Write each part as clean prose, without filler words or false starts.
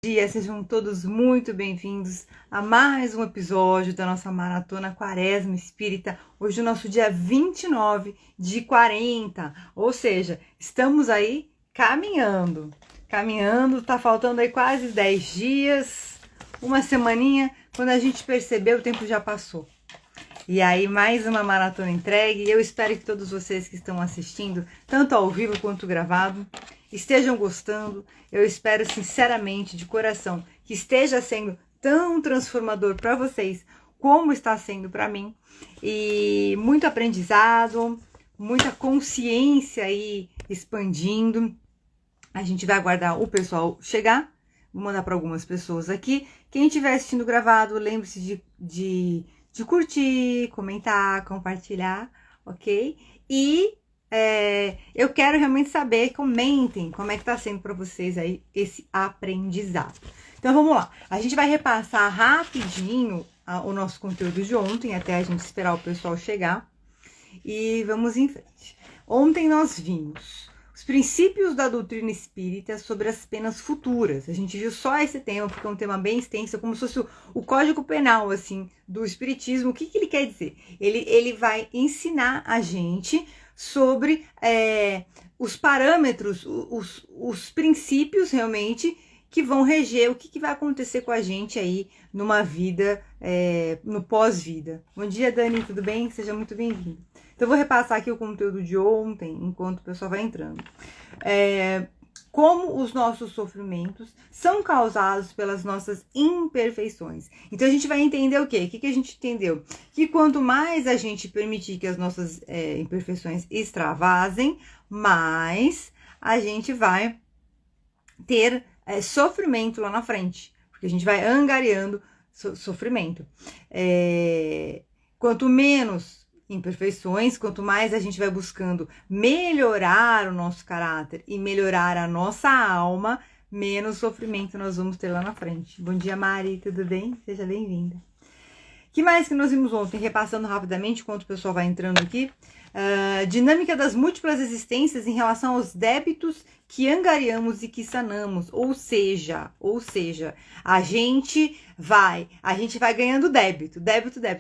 Dia, sejam todos muito bem-vindos a mais um episódio da nossa Maratona Quaresma Espírita. Hoje é o nosso dia 29 de 40, ou seja, estamos aí caminhando, tá faltando aí quase 10 dias, uma semaninha, quando a gente percebeu o tempo já passou. E aí mais uma maratona entregue, e eu espero que todos vocês que estão assistindo, tanto ao vivo quanto gravado, estejam gostando. Eu espero sinceramente, de coração, que esteja sendo tão transformador para vocês como está sendo para mim. E muito aprendizado, muita consciência aí expandindo. A gente vai aguardar o pessoal chegar. Vou mandar para algumas pessoas aqui. Quem estiver assistindo gravado, lembre-se de curtir, comentar, compartilhar, ok? E eu quero realmente saber, comentem como é que tá sendo para vocês aí esse aprendizado. Então vamos lá, a gente vai repassar rapidinho o nosso conteúdo de ontem, até a gente esperar o pessoal chegar, e vamos em frente. Ontem nós vimos os princípios da doutrina espírita sobre as penas futuras. A gente viu só esse tema, porque é um tema bem extenso, como se fosse o código penal, assim, do espiritismo. O que ele quer dizer? Ele vai ensinar a gente sobre os parâmetros, os princípios realmente que vão reger o que vai acontecer com a gente aí numa vida, no pós-vida. Bom dia, Dani, tudo bem? Seja muito bem-vindo. Então, eu vou repassar aqui o conteúdo de ontem, enquanto o pessoal vai entrando. Como os nossos sofrimentos são causados pelas nossas imperfeições. Então, a gente vai entender o quê? O que a gente entendeu? Que quanto mais a gente permitir que as nossas imperfeições extravasem, mais a gente vai ter sofrimento lá na frente. Porque a gente vai angariando sofrimento. Quanto menos imperfeições, quanto mais a gente vai buscando melhorar o nosso caráter e melhorar a nossa alma, menos sofrimento nós vamos ter lá na frente. Bom dia, Mari, tudo bem? Seja bem-vinda. O que mais que nós vimos ontem? Repassando rapidamente, enquanto o pessoal vai entrando aqui. Dinâmica das múltiplas existências em relação aos débitos que angariamos e que sanamos, ou seja, a gente vai ganhando débito.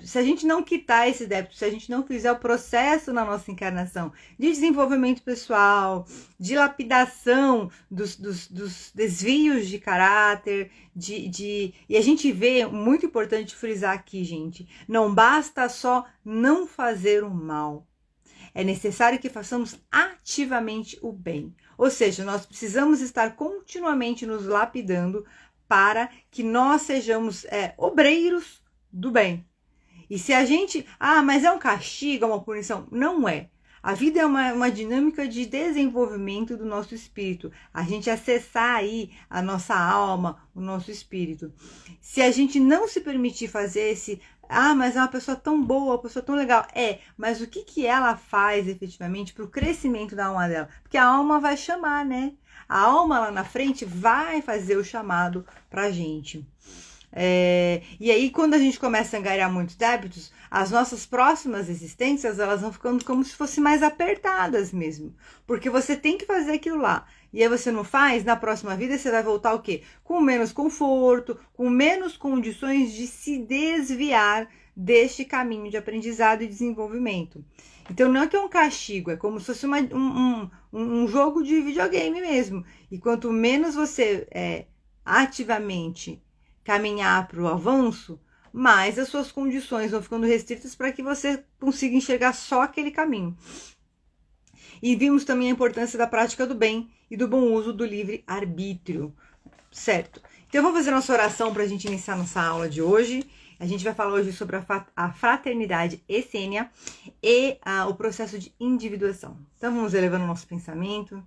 Se a gente não quitar esse débito, se a gente não fizer o processo na nossa encarnação de desenvolvimento pessoal, de lapidação dos desvios de caráter, e a gente vê, muito importante frisar aqui, gente, não basta só não fazer o mal. É necessário que façamos ativamente o bem. Ou seja, nós precisamos estar continuamente nos lapidando para que nós sejamos obreiros do bem. E se a gente... mas é um castigo, é uma punição? Não é. A vida é uma dinâmica de desenvolvimento do nosso espírito. A gente acessar aí a nossa alma, o nosso espírito. Se a gente não se permitir fazer esse... mas é uma pessoa tão boa, uma pessoa tão legal. Mas o que ela faz efetivamente para o crescimento da alma dela? Porque a alma vai chamar, né? A alma lá na frente vai fazer o chamado pra gente. E aí, quando a gente começa a angariar muitos débitos, as nossas próximas existências, elas vão ficando como se fossem mais apertadas mesmo. Porque você tem que fazer aquilo lá. E aí você não faz, na próxima vida você vai voltar o quê? Com menos conforto, com menos condições de se desviar deste caminho de aprendizado e desenvolvimento. Então não é que é um castigo, é como se fosse um jogo de videogame mesmo. E quanto menos você ativamente caminhar para o avanço, mais as suas condições vão ficando restritas para que você consiga enxergar só aquele caminho. E vimos também a importância da prática do bem e do bom uso do livre-arbítrio, certo? Então, eu vou fazer nossa oração para a gente iniciar nossa aula de hoje. A gente vai falar hoje sobre a fraternidade essênia e o processo de individuação. Então, vamos elevando o nosso pensamento,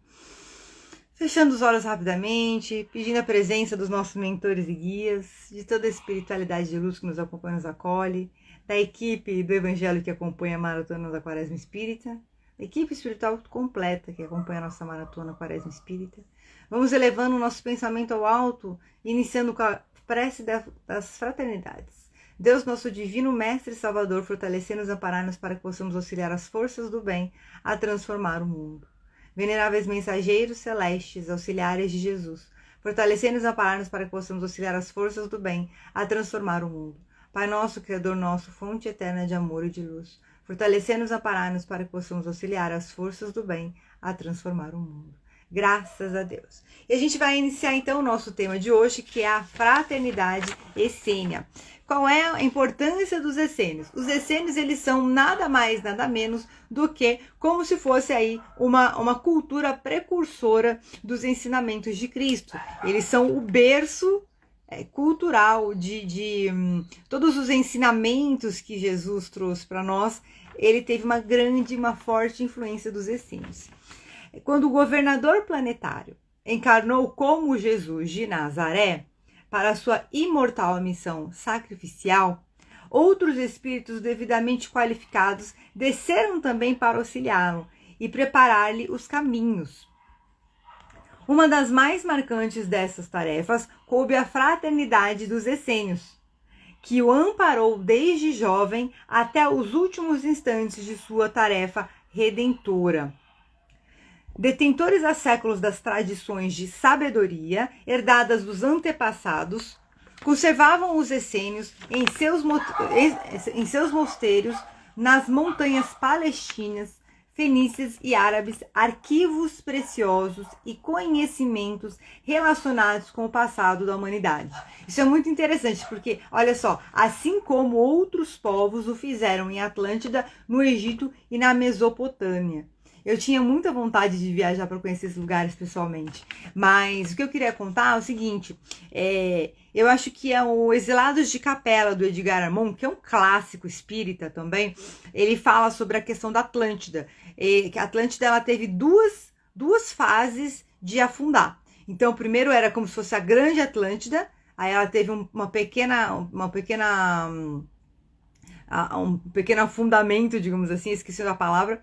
fechando os olhos rapidamente, pedindo a presença dos nossos mentores e guias, de toda a espiritualidade de luz que nos acompanha e nos acolhe, da equipe do Evangelho que acompanha a Maratona da Quaresma Espírita, da equipe espiritual completa que acompanha a nossa Maratona Quaresma Espírita. Vamos elevando o nosso pensamento ao alto, iniciando com a prece das fraternidades. Deus, nosso divino Mestre e Salvador, fortalecei-nos e amparai-nos para que possamos auxiliar as forças do bem a transformar o mundo. Veneráveis mensageiros celestes, auxiliares de Jesus, fortalecendo-nos e amparar-nos para que possamos auxiliar as forças do bem a transformar o mundo. Pai nosso, Criador nosso, fonte eterna de amor e de luz, fortalecendo-nos e amparar-nos para que possamos auxiliar as forças do bem a transformar o mundo. Graças a Deus. E a gente vai iniciar então o nosso tema de hoje, que é a fraternidade essênia. Qual é a importância dos essênios? Os essênios, eles são nada mais, nada menos do que como se fosse aí uma cultura precursora dos ensinamentos de Cristo. Eles são o berço cultural de todos os ensinamentos que Jesus trouxe para nós. Ele teve uma forte influência dos essênios. Quando o governador planetário encarnou como Jesus de Nazaré para sua imortal missão sacrificial, outros espíritos devidamente qualificados desceram também para auxiliá-lo e preparar-lhe os caminhos. Uma das mais marcantes dessas tarefas coube à fraternidade dos essênios, que o amparou desde jovem até os últimos instantes de sua tarefa redentora. Detentores há séculos das tradições de sabedoria herdadas dos antepassados, conservavam os essênios em seus mosteiros nas montanhas palestinas, fenícias e árabes arquivos preciosos e conhecimentos relacionados com o passado da humanidade. Isso é muito interessante porque, olha só, assim como outros povos o fizeram em Atlântida, no Egito e na Mesopotâmia. Eu tinha muita vontade de viajar para conhecer esses lugares pessoalmente, mas o que eu queria contar é o seguinte, eu acho que é o Exilados de Capela, do Edgar Armond, que é um clássico espírita também. Ele fala sobre a questão da Atlântida, que a Atlântida ela teve duas fases de afundar. Então, primeiro era como se fosse a grande Atlântida, aí ela teve um pequeno afundamento, digamos assim, esqueci a palavra,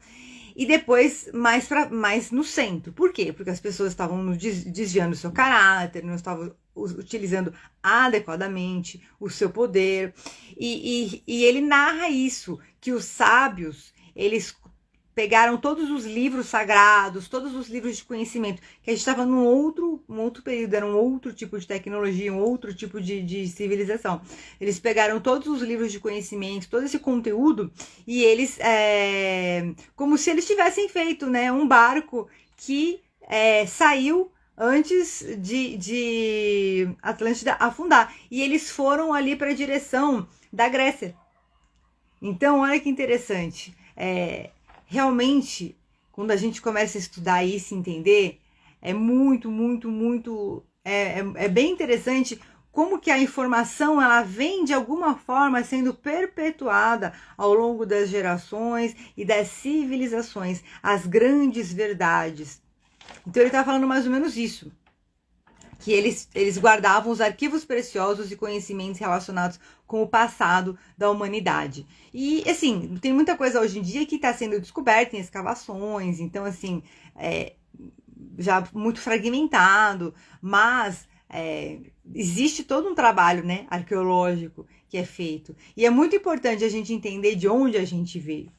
e depois mais no centro. Por quê? Porque as pessoas estavam desviando o seu caráter, não estavam utilizando adequadamente o seu poder. E ele narra isso, que os sábios, eles pegaram todos os livros sagrados, todos os livros de conhecimento, que a gente estava num outro período, era um outro tipo de tecnologia, um outro tipo de civilização. Eles pegaram todos os livros de conhecimento, todo esse conteúdo, e eles, como se eles tivessem feito, né, um barco que saiu antes de Atlântida afundar. E eles foram ali para a direção da Grécia. Então, olha que interessante. Realmente, quando a gente começa a estudar e se entender, é bem interessante como que a informação ela vem de alguma forma sendo perpetuada ao longo das gerações e das civilizações, as grandes verdades. Então ele está falando mais ou menos isso, que eles guardavam os arquivos preciosos e conhecimentos relacionados com o passado da humanidade. E, assim, tem muita coisa hoje em dia que está sendo descoberta em escavações, então, assim, já muito fragmentado, mas existe todo um trabalho, né, arqueológico que é feito. E é muito importante a gente entender de onde a gente veio.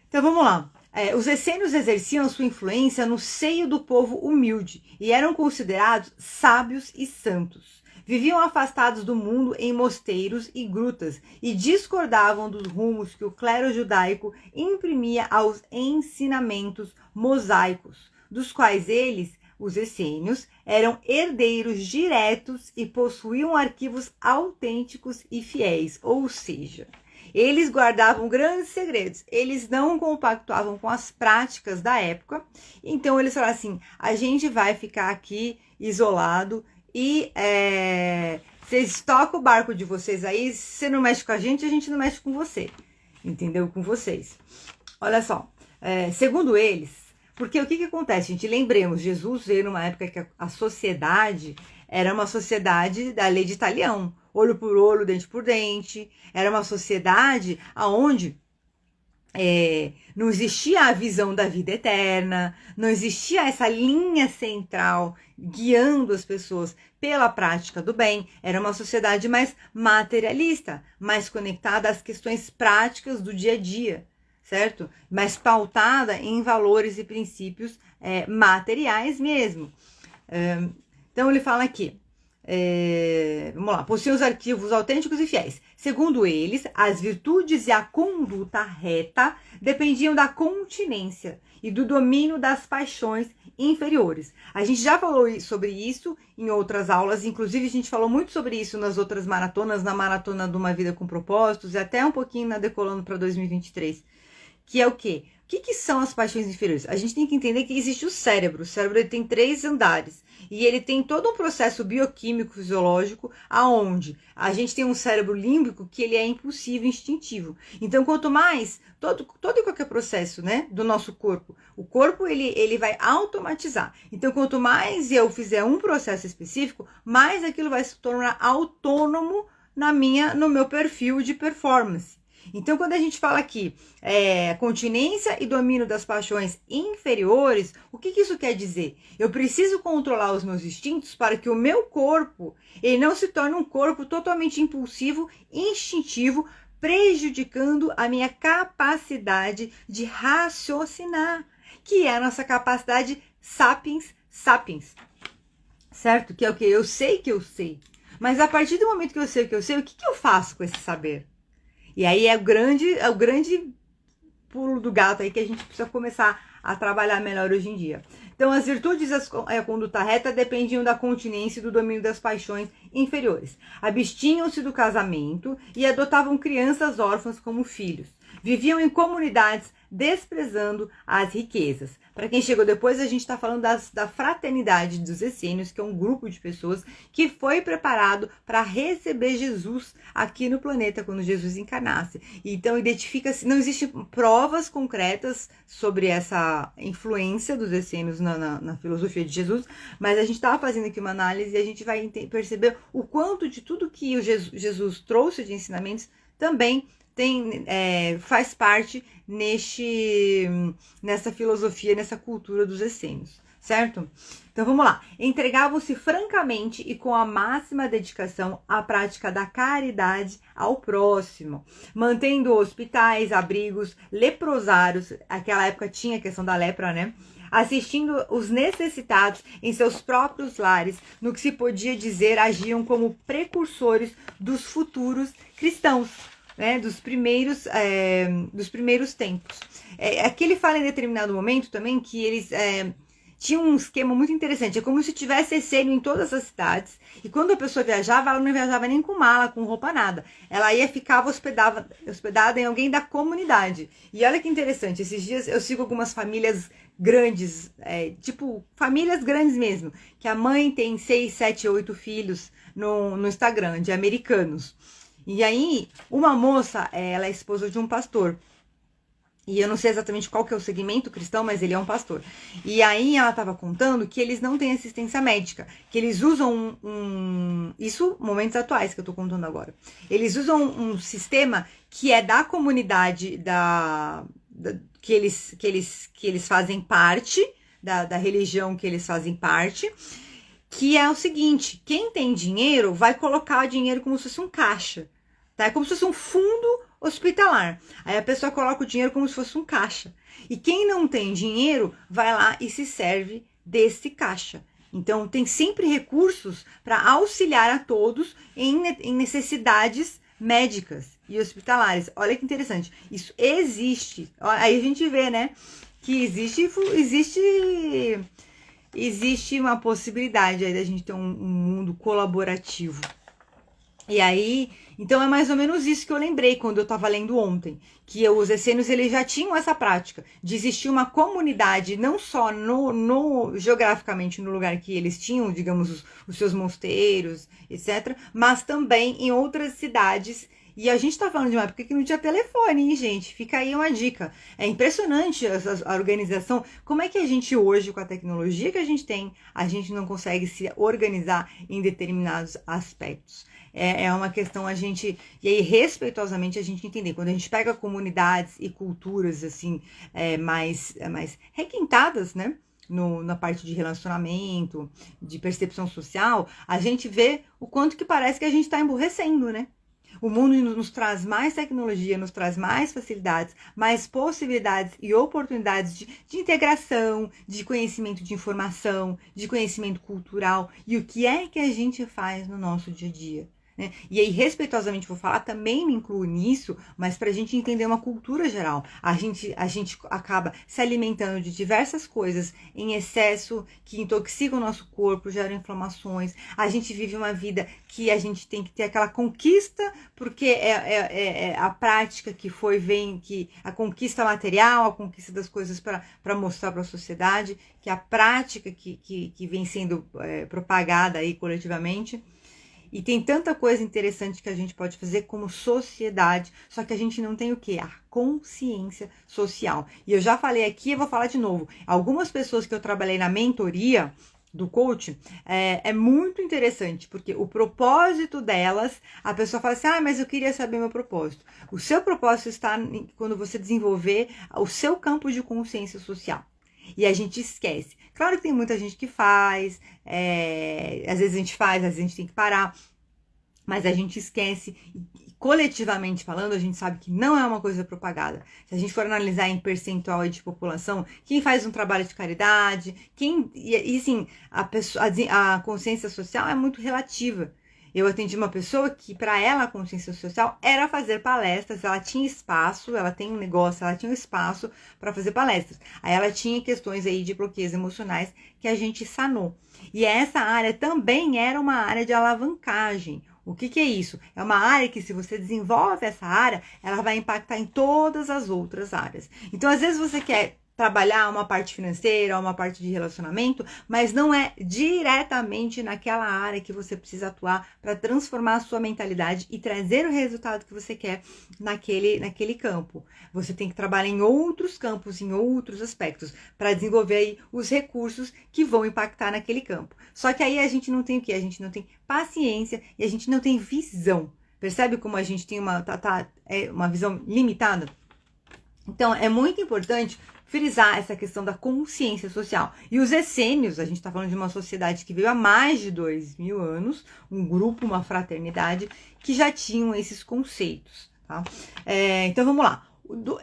Então, vamos lá. Os essênios exerciam sua influência no seio do povo humilde e eram considerados sábios e santos. Viviam afastados do mundo em mosteiros e grutas e discordavam dos rumos que o clero judaico imprimia aos ensinamentos mosaicos, dos quais eles, os essênios, eram herdeiros diretos e possuíam arquivos autênticos e fiéis, ou seja, eles guardavam grandes segredos, eles não compactuavam com as práticas da época, então eles falaram assim, a gente vai ficar aqui isolado e vocês tocam o barco de vocês aí, se você não mexe com a gente não mexe com você, entendeu? Com vocês. Olha só, segundo eles, porque o que acontece, gente? Lembremos, Jesus veio numa época que a sociedade era uma sociedade da lei de Talião, olho por olho, dente por dente. Era uma sociedade onde não existia a visão da vida eterna, não existia essa linha central guiando as pessoas pela prática do bem. Era uma sociedade mais materialista, mais conectada às questões práticas do dia a dia, certo? Mais pautada em valores e princípios materiais mesmo. Então ele fala aqui, vamos lá, possuem os arquivos autênticos e fiéis. Segundo eles, as virtudes e a conduta reta dependiam da continência e do domínio das paixões inferiores. A gente já falou sobre isso em outras aulas, inclusive a gente falou muito sobre isso nas outras maratonas, na maratona de Uma Vida com Propósitos e até um pouquinho na Decolando para 2023, que é o quê? O que são as paixões inferiores? A gente tem que entender que existe o cérebro. O cérebro ele tem 3 andares e ele tem todo um processo bioquímico, fisiológico, aonde a gente tem um cérebro límbico que ele é impulsivo, instintivo. Então, quanto mais, todo e qualquer processo, né, do nosso corpo, o corpo ele vai automatizar. Então, quanto mais eu fizer um processo específico, mais aquilo vai se tornar autônomo no meu perfil de performance. Então, quando a gente fala aqui continência e domínio das paixões inferiores, o que isso quer dizer? Eu preciso controlar os meus instintos para que o meu corpo ele não se torne um corpo totalmente impulsivo, instintivo, prejudicando a minha capacidade de raciocinar, que é a nossa capacidade sapiens sapiens, certo? Que é o que? Eu sei que eu sei. Mas a partir do momento que eu sei o que eu sei, o que eu faço com esse saber? E aí é o grande pulo do gato aí que a gente precisa começar a trabalhar melhor hoje em dia. Então, as virtudes e a conduta reta dependiam da continência e do domínio das paixões inferiores. Abstinham-se do casamento e adotavam crianças órfãs como filhos. Viviam em comunidades desprezando as riquezas. Para quem chegou depois, a gente está falando da fraternidade dos essênios, que é um grupo de pessoas que foi preparado para receber Jesus aqui no planeta, quando Jesus encarnasse. Então, identifica-se, não existem provas concretas sobre essa influência dos essênios na filosofia de Jesus, mas a gente estava fazendo aqui uma análise e a gente vai perceber o quanto de tudo que o Jesus trouxe de ensinamentos também faz parte nessa filosofia, nessa cultura dos essênios, certo? Então vamos lá. Entregavam-se francamente e com a máxima dedicação à prática da caridade ao próximo, mantendo hospitais, abrigos, leprosários, aquela época tinha a questão da lepra, né? Assistindo os necessitados em seus próprios lares, no que se podia dizer, agiam como precursores dos futuros cristãos. Né, dos primeiros tempos. Aqui ele fala em determinado momento também que eles tinham um esquema muito interessante. É como se tivesse essênio em todas as cidades. E quando a pessoa viajava, ela não viajava nem com mala, com roupa, nada. Ela ficava hospedada em alguém da comunidade. E olha que interessante, esses dias eu sigo algumas famílias grandes, tipo famílias grandes mesmo, que a mãe tem 6, 7, 8 filhos no Instagram, de americanos. E aí, uma moça, ela é esposa de um pastor. E eu não sei exatamente qual que é o segmento cristão, mas ele é um pastor. E aí ela estava contando que eles não têm assistência médica, que eles usam isso, momentos atuais que eu estou contando agora. Eles usam um sistema que é da comunidade que eles fazem parte, da religião que eles fazem parte, que é o seguinte: quem tem dinheiro vai colocar o dinheiro como se fosse um caixa, tá? É como se fosse um fundo hospitalar. Aí a pessoa coloca o dinheiro como se fosse um caixa. E quem não tem dinheiro vai lá e se serve desse caixa. Então tem sempre recursos para auxiliar a todos em necessidades médicas e hospitalares. Olha que interessante. Isso existe. Aí a gente vê, né, que existe uma possibilidade aí da gente ter um mundo colaborativo. E aí, então é mais ou menos isso que eu lembrei quando eu estava lendo ontem, que os essênios eles já tinham essa prática de existir uma comunidade, não só geograficamente no lugar que eles tinham, digamos, os seus mosteiros, etc., mas também em outras cidades. E a gente tá falando de uma época que não tinha telefone, hein, gente? Fica aí uma dica. É impressionante a organização. Como é que a gente hoje, com a tecnologia que a gente tem, a gente não consegue se organizar em determinados aspectos? É uma questão e aí respeitosamente a gente entender. Quando a gente pega comunidades e culturas assim, mais requintadas, né? Na parte de relacionamento, de percepção social, a gente vê o quanto que parece que a gente tá emburrecendo, né? O mundo nos traz mais tecnologia, nos traz mais facilidades, mais possibilidades e oportunidades de integração, de conhecimento de informação, de conhecimento cultural. E o que é que a gente faz no nosso dia a dia? Né? E aí, respeitosamente vou falar, também me incluo nisso, mas para a gente entender uma cultura geral. A gente acaba se alimentando de diversas coisas em excesso, que intoxicam o nosso corpo, geram inflamações. A gente vive uma vida que a gente tem que ter aquela conquista, porque é a prática que que a conquista material, a conquista das coisas para mostrar para a sociedade, que é a prática que vem sendo propagada aí coletivamente. E tem tanta coisa interessante que a gente pode fazer como sociedade, só que a gente não tem o quê? A consciência social. E eu já falei aqui, eu vou falar de novo. Algumas pessoas que eu trabalhei na mentoria do coach, é muito interessante, porque o propósito delas, a pessoa fala assim, mas eu queria saber meu propósito. O seu propósito está quando você desenvolver o seu campo de consciência social. E a gente esquece. Claro que tem muita gente que faz, às vezes a gente faz, às vezes a gente tem que parar, mas a gente esquece. Coletivamente falando, a gente sabe que não é uma coisa propagada. Se a gente for analisar em percentual de população, quem faz um trabalho de caridade, assim, a consciência social é muito relativa. Eu atendi uma pessoa que, para ela, a consciência social era fazer palestras. Ela tinha espaço, ela tem um negócio, ela tinha um espaço para fazer palestras. Aí ela tinha questões aí de bloqueios emocionais que a gente sanou. E essa área também era uma área de alavancagem. O que é isso? É uma área que, se você desenvolve essa área, ela vai impactar em todas as outras áreas. Então, às vezes você quer trabalhar uma parte financeira, uma parte de relacionamento, mas não é diretamente naquela área que você precisa atuar para transformar a sua mentalidade e trazer o resultado que você quer naquele campo. Você tem que trabalhar em outros campos, em outros aspectos, para desenvolver aí os recursos que vão impactar naquele campo. Só que aí a gente não tem o quê? A gente não tem paciência e a gente não tem visão. Percebe como a gente tem uma visão limitada? Então, é muito importante frisar essa questão da consciência social. E os essênios, a gente está falando de uma sociedade que veio há mais de 2000 anos, um grupo, uma fraternidade, que já tinham esses conceitos. Tá? Então, vamos lá.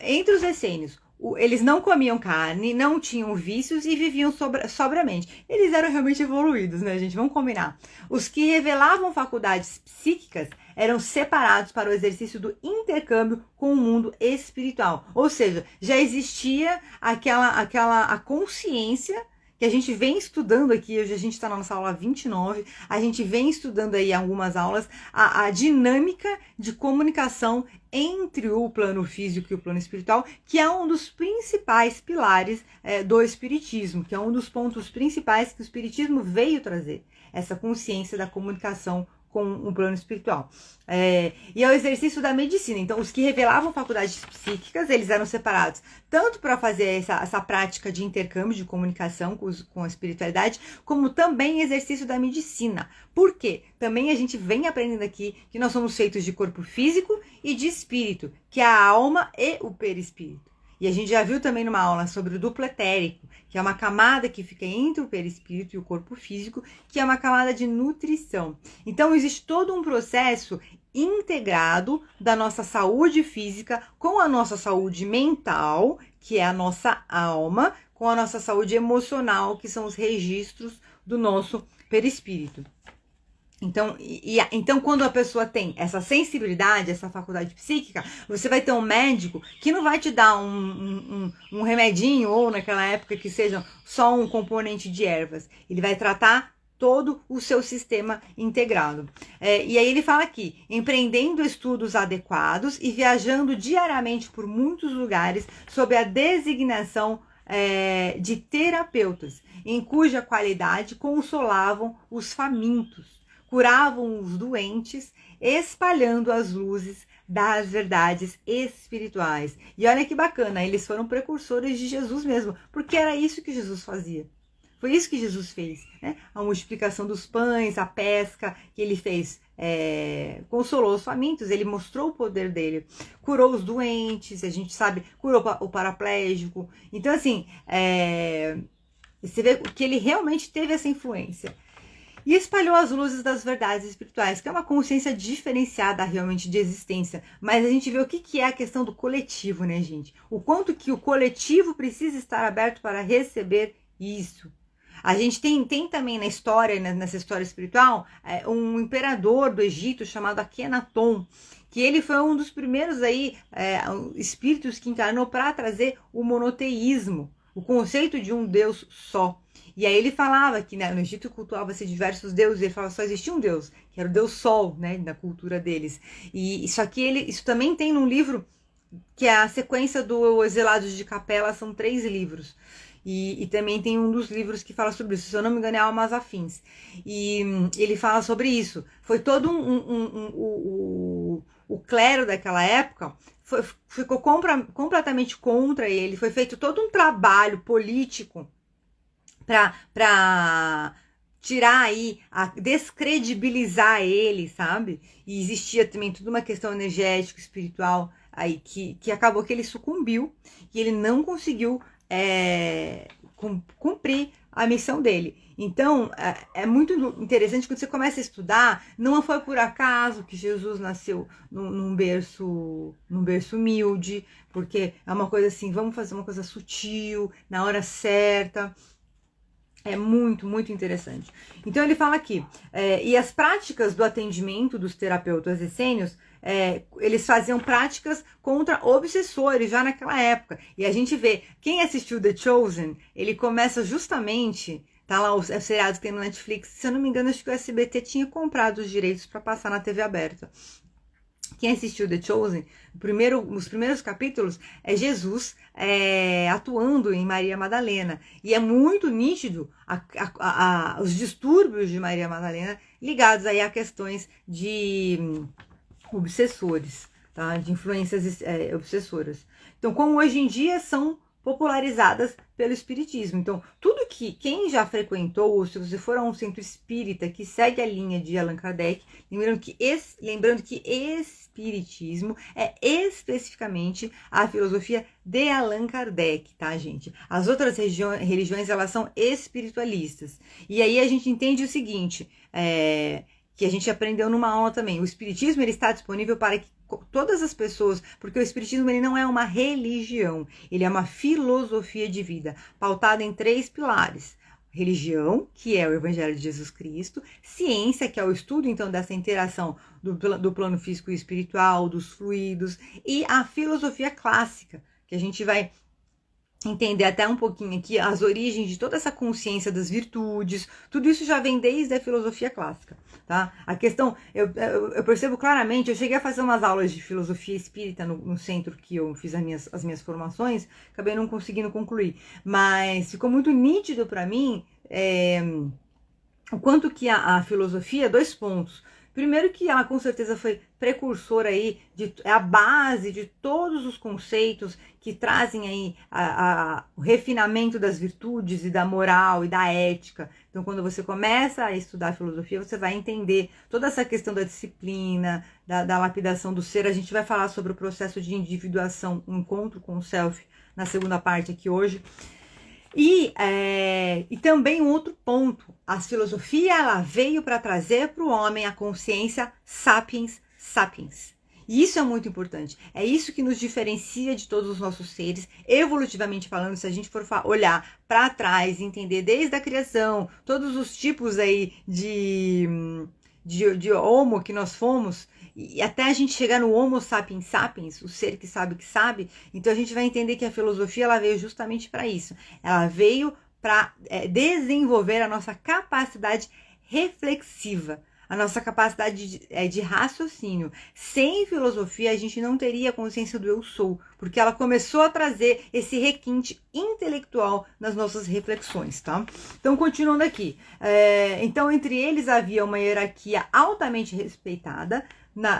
Entre os essênios, eles não comiam carne, não tinham vícios e viviam sobriamente. Eles eram realmente evoluídos, né, gente? Vamos combinar. Os que revelavam faculdades psíquicas eram separados para o exercício do intercâmbio com o mundo espiritual. Ou seja, já existia a consciência que a gente vem estudando aqui. Hoje a gente está na nossa aula 29, a gente vem estudando aí algumas aulas, a dinâmica de comunicação entre o plano físico e o plano espiritual, que é um dos principais pilares do espiritismo, que é um dos pontos principais que o espiritismo veio trazer, essa consciência da comunicação com um plano espiritual. E é o exercício da medicina. Então, os que revelavam faculdades psíquicas, eles eram separados tanto para fazer essa prática de intercâmbio, de comunicação com a espiritualidade, como também exercício da medicina. Por quê? Também a gente vem aprendendo aqui que nós somos feitos de corpo físico e de espírito, que é a alma e o perispírito. E a gente já viu também numa aula sobre o duplo etérico, que é uma camada que fica entre o perispírito e o corpo físico, que é uma camada de nutrição. Então, existe todo um processo integrado da nossa saúde física com a nossa saúde mental, que é a nossa alma, com a nossa saúde emocional, que são os registros do nosso perispírito. Então, quando a pessoa tem essa sensibilidade, essa faculdade psíquica, você vai ter um médico que não vai te dar um remedinho, ou naquela época que seja só um componente de ervas. Ele vai tratar todo o seu sistema integrado. E aí ele fala aqui, empreendendo estudos adequados e viajando diariamente por muitos lugares sob a designação de terapeutas, em cuja qualidade consolavam os famintos, curavam os doentes, espalhando as luzes das verdades espirituais. E olha que bacana, eles foram precursores de Jesus mesmo, porque era isso que Jesus fazia. Foi isso que Jesus fez, né? A multiplicação dos pães, a pesca que ele fez, consolou os famintos, ele mostrou o poder dele, curou os doentes, a gente sabe, curou o paraplégico. Então, assim, você vê que ele realmente teve essa influência. e espalhou as luzes das verdades espirituais, que é uma consciência diferenciada realmente de existência. Mas a gente vê o que é a questão do coletivo, né, gente? O quanto que o coletivo precisa estar aberto para receber isso. A gente tem também na história, nessa história espiritual, um imperador do Egito chamado Akhenaton, que ele foi um dos primeiros aí, espíritos que encarnou para trazer o monoteísmo, o conceito de um Deus só. E aí ele falava que, né, no Egito cultuava-se diversos deuses, ele falava que só existia um Deus, que era o Deus Sol, né, na cultura deles. E isso aqui, isso também tem num livro, que é a sequência do Exilados de Capela, são 3 livros. E também tem um dos livros que fala sobre isso, se eu não me engano é Almas Afins. E ele fala sobre isso. Foi todo o clero daquela época ficou completamente contra ele. Foi feito todo um trabalho político para tirar aí, descredibilizar ele, sabe? E existia também toda uma questão energética, espiritual, aí que acabou que ele sucumbiu e ele não conseguiu cumprir a missão dele. Então, é muito interessante quando você começa a estudar, não foi por acaso que Jesus nasceu num berço humilde, porque é uma coisa assim, vamos fazer uma coisa sutil, na hora certa. É muito, muito interessante. Então ele fala aqui, e as práticas do atendimento dos terapeutas essênios, eles faziam práticas contra obsessores já naquela época. E a gente vê, quem assistiu The Chosen, ele começa justamente, tá lá o seriado que tem no Netflix, se eu não me engano, acho que o SBT tinha comprado os direitos para passar na TV aberta. Quem assistiu The Chosen, os primeiros capítulos é Jesus atuando em Maria Madalena. E é muito nítido os distúrbios de Maria Madalena ligados aí a questões de obsessores, tá? De influências obsessoras. Então, como hoje em dia são popularizadas pelo espiritismo. Então, tudo que quem já frequentou, ou se você for a um centro espírita que segue a linha de Allan Kardec, lembrando que espiritismo é especificamente a filosofia de Allan Kardec, tá, gente? As outras religiões, elas são espiritualistas. E aí a gente entende o seguinte, que a gente aprendeu numa aula também, o espiritismo ele está disponível para que todas as pessoas, porque o espiritismo ele não é uma religião, ele é uma filosofia de vida, pautada em 3 pilares. Religião, que é o Evangelho de Jesus Cristo, ciência, que é o estudo então dessa interação do plano físico e espiritual, dos fluidos, e a filosofia clássica, que a gente vai entender até um pouquinho aqui as origens de toda essa consciência das virtudes, tudo isso já vem desde a filosofia clássica, tá? A questão, eu percebo claramente, eu cheguei a fazer umas aulas de filosofia espírita no centro que eu fiz as minhas formações, acabei não conseguindo concluir, mas ficou muito nítido para mim o quanto que a filosofia, 2 pontos. Primeiro que ela com certeza foi precursora aí, é a base de todos os conceitos que trazem aí o refinamento das virtudes e da moral e da ética. Então quando você começa a estudar filosofia, você vai entender toda essa questão da disciplina, da lapidação do ser. A gente vai falar sobre o processo de individuação, um encontro com o self, na segunda parte aqui hoje. E também um outro ponto, a filosofia ela veio para trazer para o homem a consciência sapiens sapiens. E isso é muito importante, é isso que nos diferencia de todos os nossos seres, evolutivamente falando, se a gente for olhar para trás, entender desde a criação, todos os tipos aí de homo que nós fomos, e até a gente chegar no Homo sapiens sapiens, o ser que sabe, então a gente vai entender que a filosofia ela veio justamente para isso. Ela veio para desenvolver a nossa capacidade reflexiva, a nossa capacidade de raciocínio. Sem filosofia, a gente não teria consciência do eu sou, porque ela começou a trazer esse requinte intelectual nas nossas reflexões, tá? Então, continuando aqui. Então, entre eles havia uma hierarquia altamente respeitada,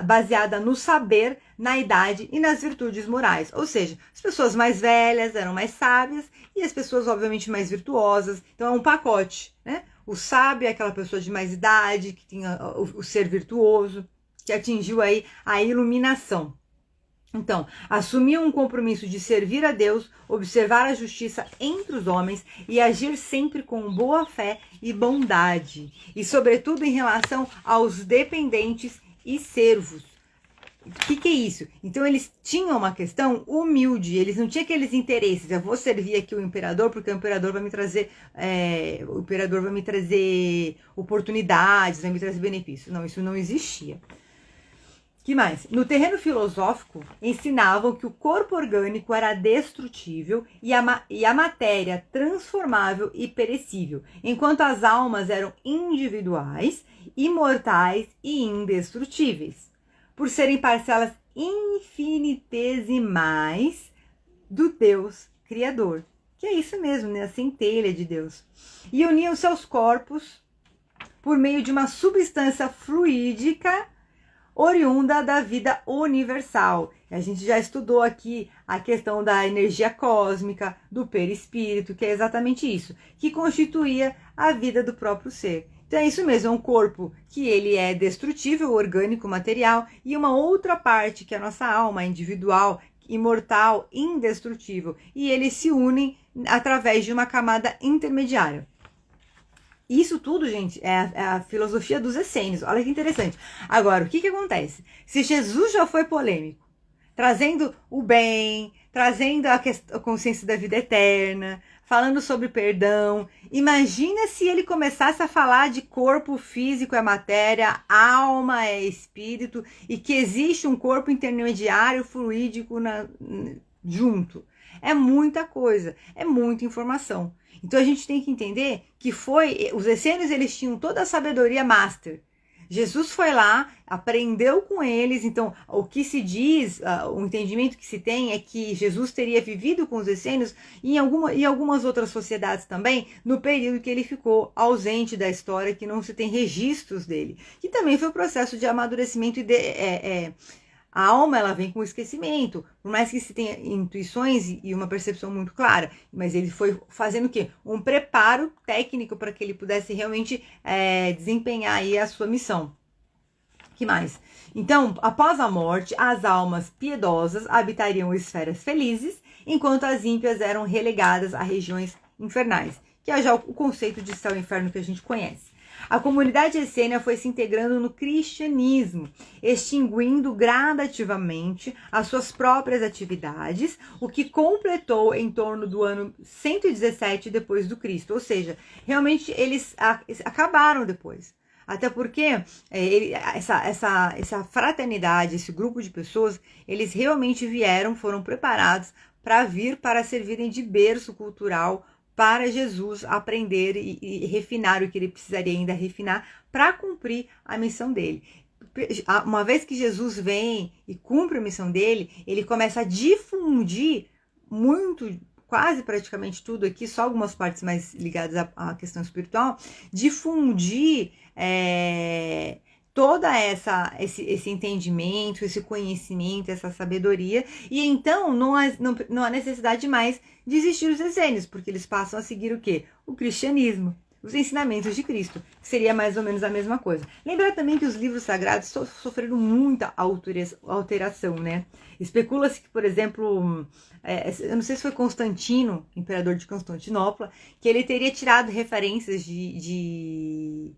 baseada no saber, na idade e nas virtudes morais. Ou seja, as pessoas mais velhas eram mais sábias e as pessoas, obviamente, mais virtuosas. Então, é um pacote, né? O sábio é aquela pessoa de mais idade, que tinha o ser virtuoso, que atingiu aí a iluminação. Então, assumiam um compromisso de servir a Deus, observar a justiça entre os homens e agir sempre com boa fé e bondade, e sobretudo em relação aos dependentes e servos. O que é isso? Então eles tinham uma questão humilde, eles não tinham aqueles interesses, eu vou servir aqui o imperador porque o imperador vai me trazer, oportunidades, vai me trazer benefícios. Não, isso não existia. Que mais? No terreno filosófico, ensinavam que o corpo orgânico era destrutível e a matéria transformável e perecível, enquanto as almas eram individuais, imortais e indestrutíveis, por serem parcelas infinitesimais do Deus Criador. Que é isso mesmo, né? A centelha de Deus. E uniam seus corpos por meio de uma substância fluídica oriunda da vida universal. A gente já estudou aqui a questão da energia cósmica, do perispírito, que é exatamente isso, que constituía a vida do próprio ser. Então é isso mesmo, é um corpo que ele é destrutível, orgânico, material, e uma outra parte que é a nossa alma individual, imortal, indestrutível, e eles se unem através de uma camada intermediária. Isso tudo, gente, é a filosofia dos essênios. Olha que interessante. Agora, o que acontece? Se Jesus já foi polêmico, trazendo o bem, trazendo a consciência da vida eterna, falando sobre perdão, imagina se ele começasse a falar de corpo físico é matéria, alma é espírito, e que existe um corpo intermediário fluídico junto. É muita coisa, é muita informação. Então a gente tem que entender que os essênios, eles tinham toda a sabedoria master. Jesus foi lá, aprendeu com eles. Então o que se diz, o entendimento que se tem é que Jesus teria vivido com os essênios e em algumas outras sociedades também, no período que ele ficou ausente da história, que não se tem registros dele. Que também foi o processo de amadurecimento e a alma, ela vem com o esquecimento, por mais que se tenha intuições e uma percepção muito clara, mas ele foi fazendo o quê? Um preparo técnico para que ele pudesse realmente desempenhar aí a sua missão. Que mais? Então, após a morte, as almas piedosas habitariam esferas felizes, enquanto as ímpias eram relegadas a regiões infernais, que é já o conceito de céu e inferno que a gente conhece. A comunidade essênia foi se integrando no cristianismo, extinguindo gradativamente as suas próprias atividades, o que completou em torno do ano 117 depois do Cristo. Ou seja, realmente eles acabaram depois. Até porque essa fraternidade, esse grupo de pessoas, eles realmente foram preparados para vir para servirem de berço cultural para Jesus aprender e refinar o que ele precisaria ainda refinar para cumprir a missão dele. Uma vez que Jesus vem e cumpre a missão dele, ele começa a difundir muito, quase praticamente tudo aqui, só algumas partes mais ligadas à questão espiritual, difundir toda esse entendimento, esse conhecimento, essa sabedoria, e então não há necessidade mais de existir os essênios, porque eles passam a seguir o quê? O cristianismo, os ensinamentos de Cristo, que seria mais ou menos a mesma coisa. Lembrar também que os livros sagrados sofreram muita alteração, né? Especula-se que, por exemplo, eu não sei se foi Constantino, imperador de Constantinopla, que ele teria tirado referências de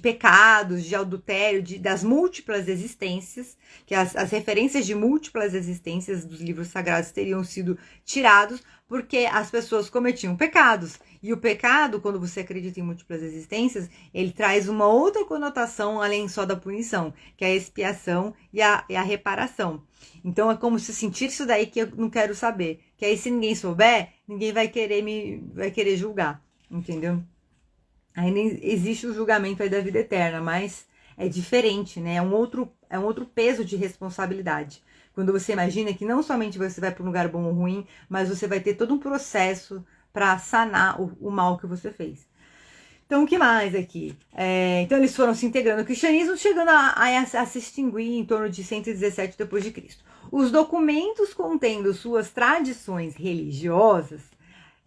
pecados, de adultério, das múltiplas existências, que as referências de múltiplas existências dos livros sagrados teriam sido tirados porque as pessoas cometiam pecados. E o pecado, quando você acredita em múltiplas existências, ele traz uma outra conotação além só da punição, que é a expiação e a reparação. Então é como se sentir isso daí que eu não quero saber. Que aí se ninguém souber, ninguém vai querer julgar, entendeu? Ainda existe o julgamento aí da vida eterna, mas é diferente, né? É um outro peso de responsabilidade. Quando você imagina que não somente você vai para um lugar bom ou ruim, mas você vai ter todo um processo para sanar o mal que você fez. Então, o que mais aqui? Então, eles foram se integrando no cristianismo, chegando a se extinguir em torno de 117 depois de Cristo. Os documentos contendo suas tradições religiosas,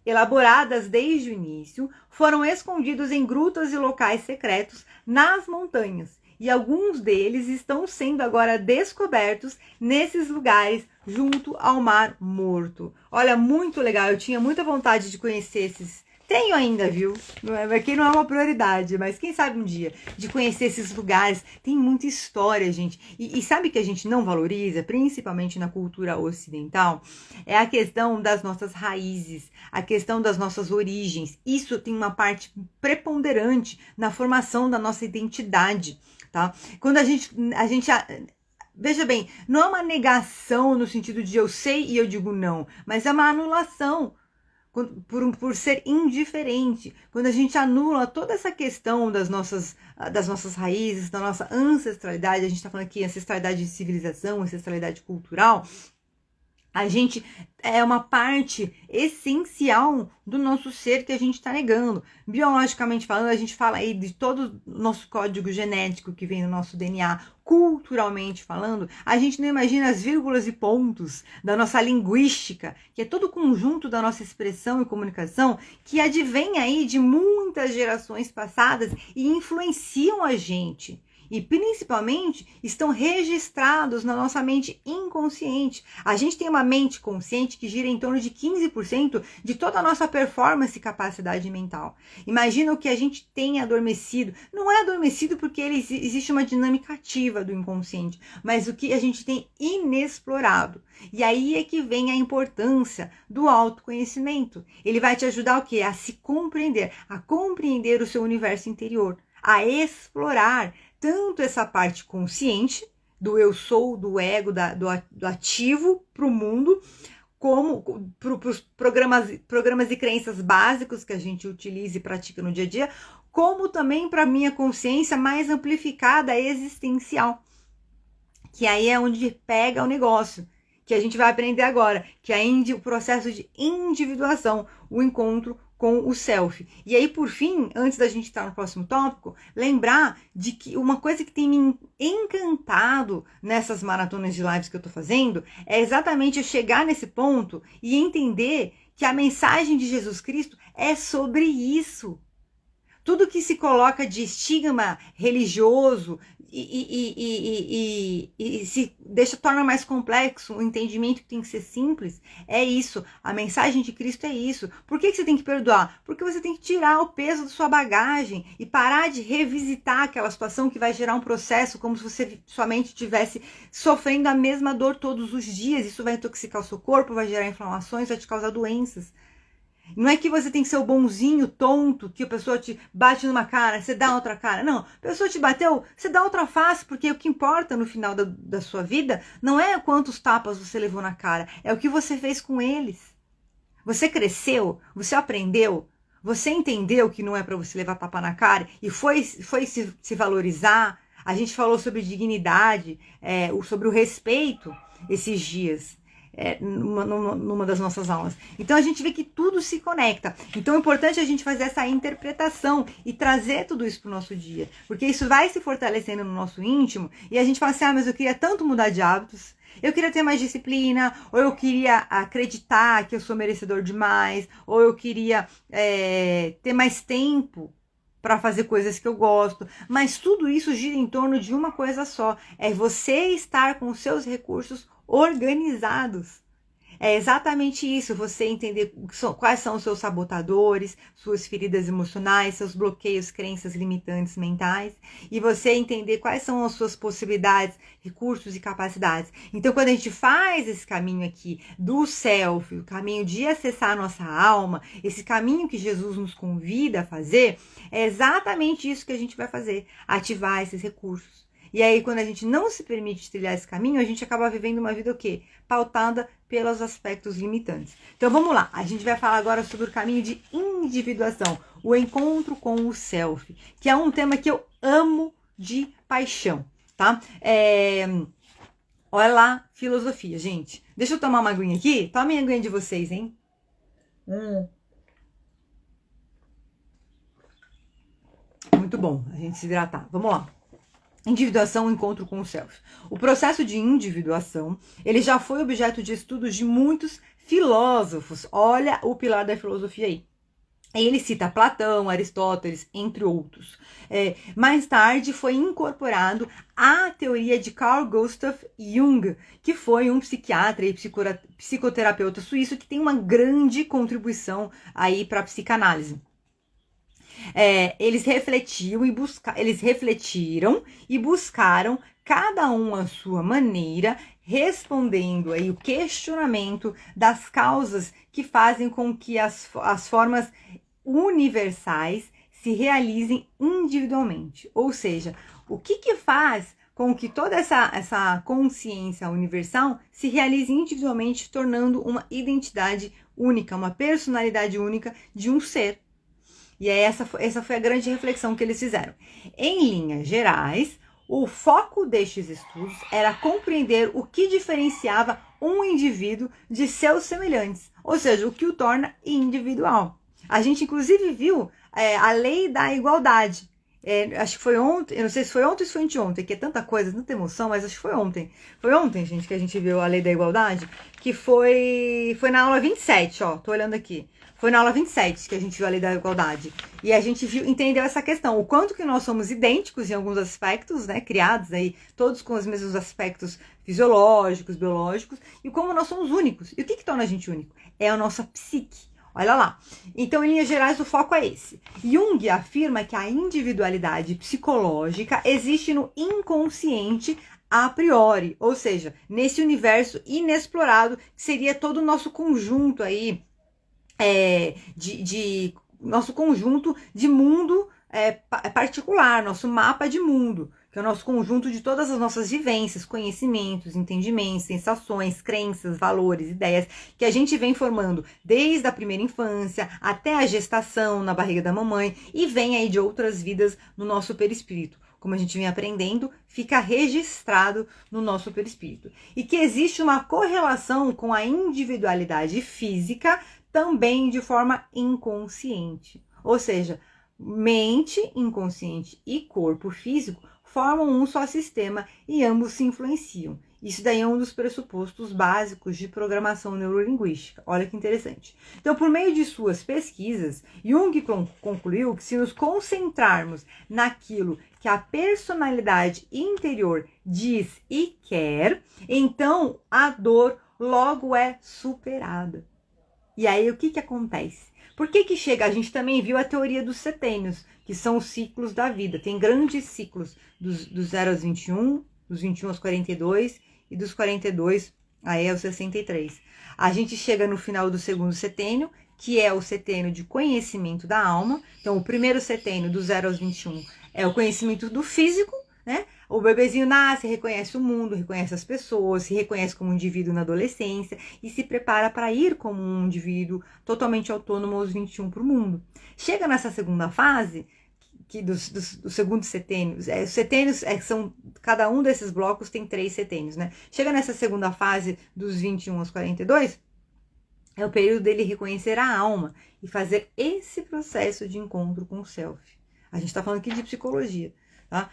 elaboradas desde o início, foram escondidos em grutas e locais secretos nas montanhas E alguns deles estão sendo agora descobertos nesses lugares junto ao Mar Morto. Olha, muito legal, eu tinha muita vontade de conhecer esses. Tenho ainda, viu? Aqui não é uma prioridade, mas quem sabe um dia, de conhecer esses lugares. Tem muita história, gente. E sabe que a gente não valoriza, principalmente na cultura ocidental? É a questão das nossas raízes, a questão das nossas origens. Isso tem uma parte preponderante na formação da nossa identidade, tá? Quando a gente veja bem, não é uma negação no sentido de eu sei e eu digo não, mas é uma anulação. Por ser indiferente, quando a gente anula toda essa questão das nossas raízes, da nossa ancestralidade, a gente está falando aqui ancestralidade de civilização, ancestralidade cultural, a gente é uma parte essencial do nosso ser que a gente está negando. Biologicamente falando, a gente fala aí de todo o nosso código genético que vem no nosso DNA. Culturalmente falando, a gente não imagina as vírgulas e pontos da nossa linguística, que é todo o conjunto da nossa expressão e comunicação, que advém aí de muitas gerações passadas e influenciam a gente. E principalmente estão registrados na nossa mente inconsciente. A gente tem uma mente consciente que gira em torno de 15% de toda a nossa performance e capacidade mental. Imagina o que a gente tem adormecido. Não é adormecido porque existe uma dinâmica ativa do inconsciente, mas o que a gente tem inexplorado. E aí é que vem a importância do autoconhecimento. Ele vai te ajudar o quê? A se compreender, a compreender o seu universo interior, a explorar tanto essa parte consciente, do eu sou, do ego, do ativo para o mundo, como para os programas e crenças básicos que a gente utiliza e pratica no dia a dia, como também para a minha consciência mais amplificada, existencial. Que aí é onde pega o negócio, que a gente vai aprender agora, que é o processo de individuação, o encontro com o self. E aí, por fim, antes da gente estar no próximo tópico, lembrar de que uma coisa que tem me encantado nessas maratonas de lives que eu tô fazendo é exatamente eu chegar nesse ponto e entender que a mensagem de Jesus Cristo é sobre isso. Tudo que se coloca de estigma religioso e se torna mais complexo, o entendimento que tem que ser simples, é isso. A mensagem de Cristo é isso. Por que você tem que perdoar? Porque você tem que tirar o peso da sua bagagem e parar de revisitar aquela situação que vai gerar um processo como se você somente estivesse sofrendo a mesma dor todos os dias. Isso vai intoxicar o seu corpo, vai gerar inflamações, vai te causar doenças. Não é que você tem que ser o bonzinho, tonto, que a pessoa te bate numa cara, você dá outra cara. Não, a pessoa te bateu, você dá outra face, porque o que importa no final da sua vida não é quantos tapas você levou na cara, é o que você fez com eles. Você cresceu, você aprendeu, você entendeu que não é para você levar tapa na cara e foi se valorizar. A gente falou sobre dignidade, sobre o respeito esses dias. Numa das nossas aulas. Então a gente vê que tudo se conecta. Então é importante a gente fazer essa interpretação e trazer tudo isso para o nosso dia, porque isso vai se fortalecendo no nosso íntimo e a gente fala assim, mas eu queria tanto mudar de hábitos, eu queria ter mais disciplina, ou eu queria acreditar que eu sou merecedor de mais, ou eu queria ter mais tempo para fazer coisas que eu gosto, mas tudo isso gira em torno de uma coisa só, é você estar com os seus recursos organizados. É exatamente isso, você entender quais são os seus sabotadores, suas feridas emocionais, seus bloqueios, crenças limitantes mentais, e você entender quais são as suas possibilidades, recursos e capacidades. Então, quando a gente faz esse caminho aqui do self, o caminho de acessar a nossa alma, esse caminho que Jesus nos convida a fazer, é exatamente isso que a gente vai fazer, ativar esses recursos. E aí, quando a gente não se permite trilhar esse caminho, a gente acaba vivendo uma vida o quê? Pautada pelos aspectos limitantes. Então, vamos lá. A gente vai falar agora sobre o caminho de individuação, o encontro com o self, que é um tema que eu amo de paixão, tá? Olha lá, filosofia, gente. Deixa eu tomar uma aguinha aqui. Tomem a aguinha de vocês, hein? Muito bom a gente se hidratar. Vamos lá. Individuação, encontro com o self. O processo de individuação, ele já foi objeto de estudos de muitos filósofos. Olha o pilar da filosofia aí. Ele cita Platão, Aristóteles, entre outros. Mais tarde foi incorporado à teoria de Carl Gustav Jung, que foi um psiquiatra e psicoterapeuta suíço que tem uma grande contribuição aí para a psicanálise. Eles refletiram e buscaram, cada um à sua maneira, respondendo aí o questionamento das causas que fazem com que as formas universais se realizem individualmente. Ou seja, o que faz com que toda essa consciência universal se realize individualmente, tornando uma identidade única, uma personalidade única de um ser. E aí essa foi a grande reflexão que eles fizeram. Em linhas gerais, o foco destes estudos era compreender o que diferenciava um indivíduo de seus semelhantes, ou seja, o que o torna individual. A gente, inclusive, viu a lei da igualdade. Acho que foi ontem, eu não sei se foi ontem ou se foi anteontem, que é tanta coisa, tanta emoção, mas acho que foi ontem. Foi ontem, gente, que a gente viu a lei da igualdade, que foi na aula 27, ó, tô olhando aqui. Foi na aula 27 que a gente viu a lei da igualdade. E a gente entendeu essa questão, o quanto que nós somos idênticos em alguns aspectos, né, criados aí, todos com os mesmos aspectos fisiológicos, biológicos, e como nós somos únicos. E o que torna a gente único? É a nossa psique. Olha lá. Então, em linhas gerais, o foco é esse. Jung afirma que a individualidade psicológica existe no inconsciente a priori, ou seja, nesse universo inexplorado, que seria todo o nosso conjunto aí, nosso conjunto de mundo particular, nosso mapa de mundo, que é o nosso conjunto de todas as nossas vivências, conhecimentos, entendimentos, sensações, crenças, valores, ideias, que a gente vem formando desde a primeira infância até a gestação na barriga da mamãe e vem aí de outras vidas no nosso perispírito. Como a gente vem aprendendo, fica registrado no nosso perispírito. E que existe uma correlação com a individualidade física também de forma inconsciente. Ou seja, mente, inconsciente e corpo físico formam um só sistema e ambos se influenciam. Isso daí é um dos pressupostos básicos de programação neurolinguística. Olha que interessante. Então, por meio de suas pesquisas, Jung concluiu que se nos concentrarmos naquilo que a personalidade interior diz e quer, então a dor logo é superada. E aí, o que acontece? Por que chega? A gente também viu a teoria dos setênios, que são os ciclos da vida. Tem grandes ciclos dos 0 aos 21, dos 21 aos 42 e dos 42 aí aos 63. A gente chega no final do segundo setênio, que é o setênio de conhecimento da alma. Então, o primeiro setênio, do 0 aos 21, é o conhecimento do físico, né? O bebezinho nasce, reconhece o mundo, reconhece as pessoas, se reconhece como um indivíduo na adolescência e se prepara para ir como um indivíduo totalmente autônomo aos 21 para o mundo. Chega nessa segunda fase, que dos segundos setênios, os setênios são, cada um desses blocos tem 3 setênios, né? Chega nessa segunda fase dos 21 aos 42, é o período dele reconhecer a alma e fazer esse processo de encontro com o self. A gente está falando aqui de psicologia, tá?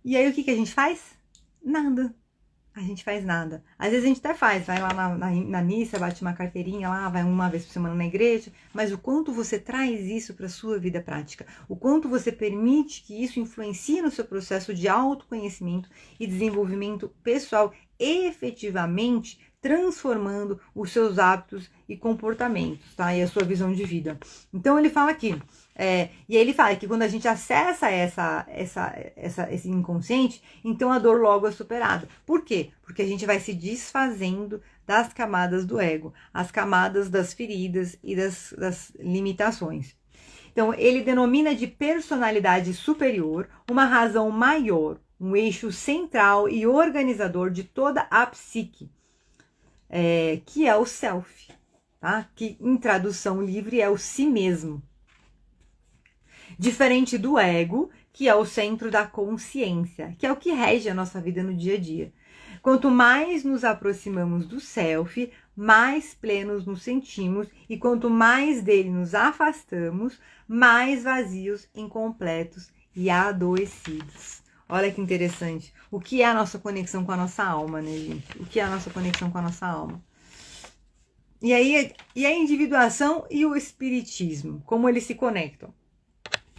E aí o que a gente faz? Nada. A gente faz nada. Às vezes a gente até faz, vai lá na missa, bate uma carteirinha lá, vai uma vez por semana na igreja, mas o quanto você traz isso para a sua vida prática, o quanto você permite que isso influencie no seu processo de autoconhecimento e desenvolvimento pessoal, efetivamente transformando os seus hábitos e comportamentos, tá? E a sua visão de vida. Então ele fala aqui, e aí ele fala que quando a gente acessa esse inconsciente, então a dor logo é superada. Por quê? Porque a gente vai se desfazendo das camadas do ego, as camadas das feridas e das limitações. Então ele denomina de personalidade superior uma razão maior, um eixo central e organizador de toda a psique, que é o self, tá? Que em tradução livre é o si mesmo. Diferente do ego, que é o centro da consciência, que é o que rege a nossa vida no dia a dia. Quanto mais nos aproximamos do self, mais plenos nos sentimos, e quanto mais dele nos afastamos, mais vazios, incompletos e adoecidos. Olha que interessante. O que é a nossa conexão com a nossa alma, né, gente? O que é a nossa conexão com a nossa alma? E aí, e a individuação e o espiritismo, como eles se conectam?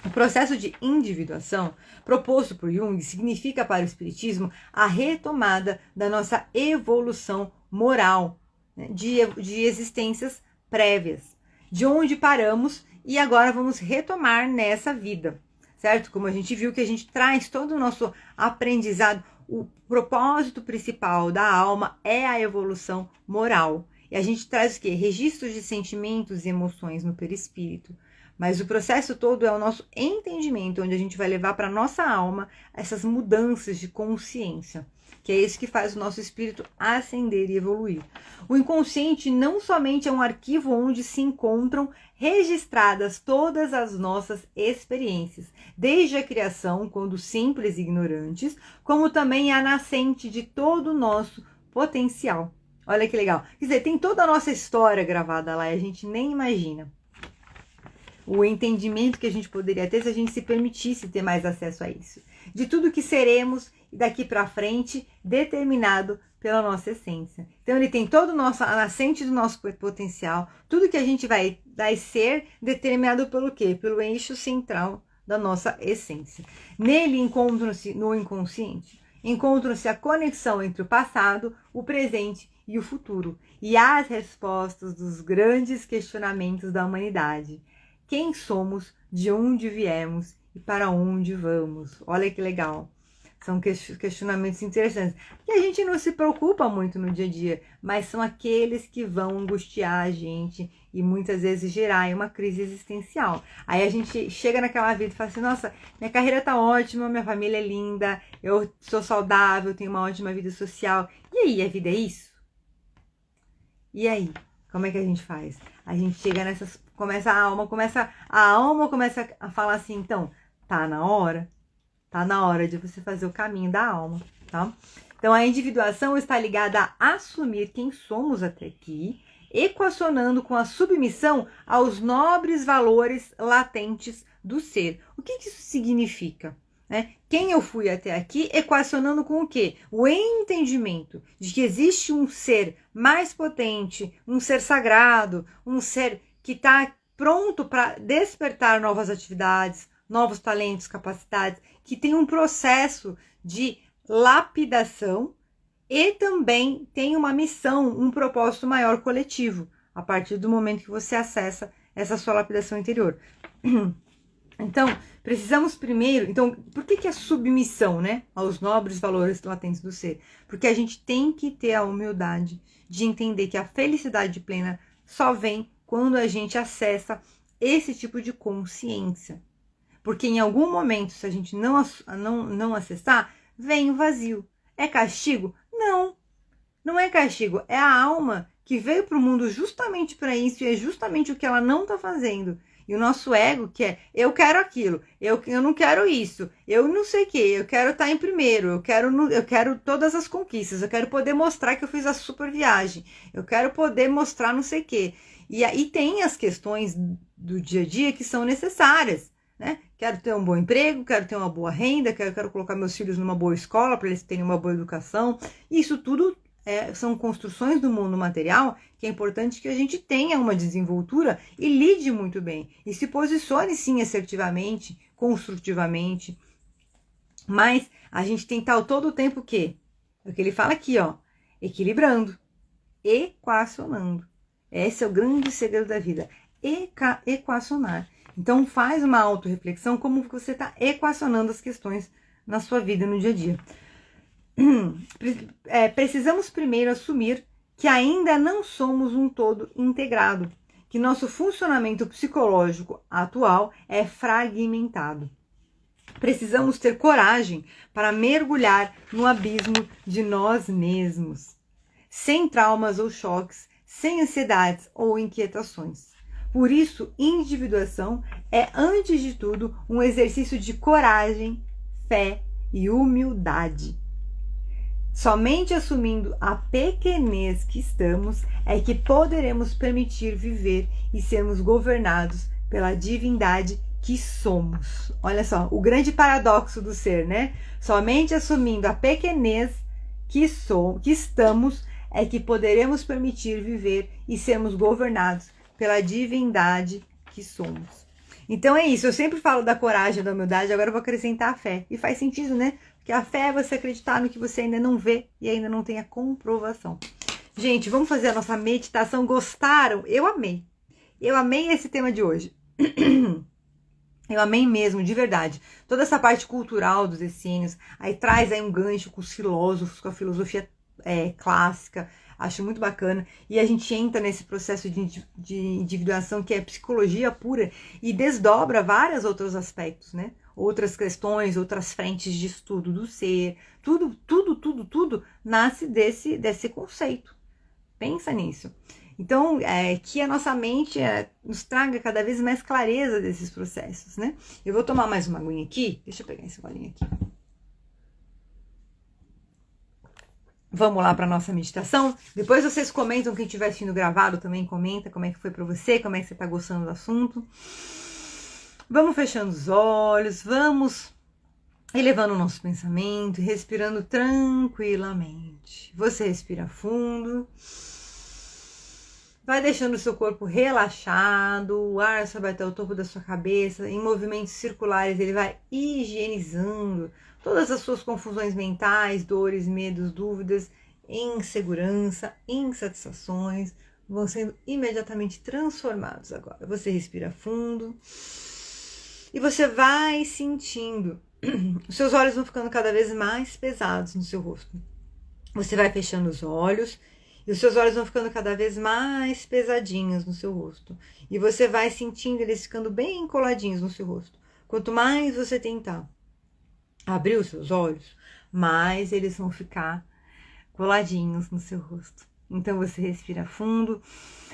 O processo de individuação proposto por Jung significa para o espiritismo a retomada da nossa evolução moral, né, de existências prévias, de onde paramos e agora vamos retomar nessa vida, certo? Como a gente viu que a gente traz todo o nosso aprendizado, o propósito principal da alma é a evolução moral. E a gente traz o quê? Registros de sentimentos e emoções no perispírito. Mas o processo todo é o nosso entendimento, onde a gente vai levar para a nossa alma essas mudanças de consciência, que é isso que faz o nosso espírito ascender e evoluir. O inconsciente não somente é um arquivo onde se encontram registradas todas as nossas experiências, desde a criação, quando simples e ignorantes, como também a nascente de todo o nosso potencial. Olha que legal. Quer dizer, tem toda a nossa história gravada lá e a gente nem imagina o entendimento que a gente poderia ter se a gente se permitisse ter mais acesso a isso. De tudo que seremos daqui para frente, determinado pela nossa essência. Então ele tem todo a nascente do nosso potencial, tudo que a gente vai ser determinado pelo quê? Pelo eixo central da nossa essência. Nele encontram-se, no inconsciente, encontram-se a conexão entre o passado, o presente e o futuro, e as respostas dos grandes questionamentos da humanidade. Quem somos, de onde viemos e para onde vamos? Olha que legal. São questionamentos interessantes. Que a gente não se preocupa muito no dia a dia, mas são aqueles que vão angustiar a gente e muitas vezes gerar uma crise existencial. Aí a gente chega naquela vida e fala assim, nossa, minha carreira tá ótima, minha família é linda, eu sou saudável, tenho uma ótima vida social. E aí, a vida é isso? E aí? Como é que a gente faz? A gente chega nessas... A alma começa a falar assim, então, tá na hora de você fazer o caminho da alma, tá? Então, a individuação está ligada a assumir quem somos até aqui, equacionando com a submissão aos nobres valores latentes do ser. O que isso significa? Né? Quem eu fui até aqui, equacionando com o quê? O entendimento de que existe um ser mais potente, um ser sagrado, um ser que está pronto para despertar novas atividades, novos talentos, capacidades, que tem um processo de lapidação e também tem uma missão, um propósito maior coletivo, a partir do momento que você acessa essa sua lapidação interior. Então, precisamos primeiro... Então, por que a submissão, né, aos nobres valores latentes do ser? Porque a gente tem que ter a humildade de entender que a felicidade plena só vem quando a gente acessa esse tipo de consciência. Porque em algum momento, se a gente não acessar, vem o vazio. É castigo? Não. Não é castigo. É a alma que veio para o mundo justamente para isso e é justamente o que ela não está fazendo. E o nosso ego que é, eu quero aquilo, eu não quero isso, eu não sei o que, eu quero estar em primeiro, eu quero todas as conquistas, eu quero poder mostrar que eu fiz a super viagem, eu quero poder mostrar não sei o que. E aí tem as questões do dia a dia que são necessárias, né? Quero ter um bom emprego, quero ter uma boa renda, quero colocar meus filhos numa boa escola para eles terem uma boa educação. Isso tudo são construções do mundo material que é importante que a gente tenha uma desenvoltura e lide muito bem. E se posicione sim assertivamente, construtivamente. Mas a gente tem que estar todo o tempo o quê? É o que ele fala aqui, ó. Equilibrando, equacionando. Esse é o grande segredo da vida. Equacionar. Então faz uma autorreflexão como você está equacionando as questões na sua vida no dia a dia. Precisamos primeiro assumir que ainda não somos um todo integrado, que nosso funcionamento psicológico atual é fragmentado. Precisamos ter coragem para mergulhar no abismo de nós mesmos, sem traumas ou choques, sem ansiedades ou inquietações. Por isso, individuação é, antes de tudo, um exercício de coragem, fé e humildade. Somente assumindo a pequenez que estamos é que poderemos permitir viver e sermos governados pela divindade que somos. Olha só, o grande paradoxo do ser, né? Somente assumindo a pequenez que estamos é que poderemos permitir viver e sermos governados pela divindade que somos. Então é isso, eu sempre falo da coragem, da humildade, agora eu vou acrescentar a fé. E faz sentido, né? Porque a fé é você acreditar no que você ainda não vê e ainda não tem a comprovação. Gente, vamos fazer a nossa meditação. Gostaram? Eu amei. Eu amei esse tema de hoje. Eu amei mesmo, de verdade. Toda essa parte cultural dos essênios, aí traz aí um gancho com os filósofos, com a filosofia clássica. Acho muito bacana. E a gente entra nesse processo de individuação que é psicologia pura e desdobra vários outros aspectos, né? Outras questões, outras frentes de estudo do ser. Tudo nasce desse conceito. Pensa nisso. Então, que a nossa mente nos traga cada vez mais clareza desses processos, né? Eu vou tomar mais uma aguinha aqui. Deixa eu pegar esse golinho aqui. Vamos lá para nossa meditação. Depois vocês comentam, quem estiver assistindo gravado também comenta como é que foi para você, como é que você está gostando do assunto. Vamos fechando os olhos, vamos elevando o nosso pensamento e respirando tranquilamente. Você respira fundo. Vai deixando o seu corpo relaxado, o ar sobe até o topo da sua cabeça, em movimentos circulares ele vai higienizando todas as suas confusões mentais, dores, medos, dúvidas, insegurança, insatisfações, vão sendo imediatamente transformados agora. Você respira fundo e você vai sentindo, os seus olhos vão ficando cada vez mais pesados no seu rosto. Você vai fechando os olhos e os seus olhos vão ficando cada vez mais pesadinhos no seu rosto. E você vai sentindo eles ficando bem coladinhos no seu rosto. Quanto mais você tentar abrir os seus olhos, mais eles vão ficar coladinhos no seu rosto. Então você respira fundo.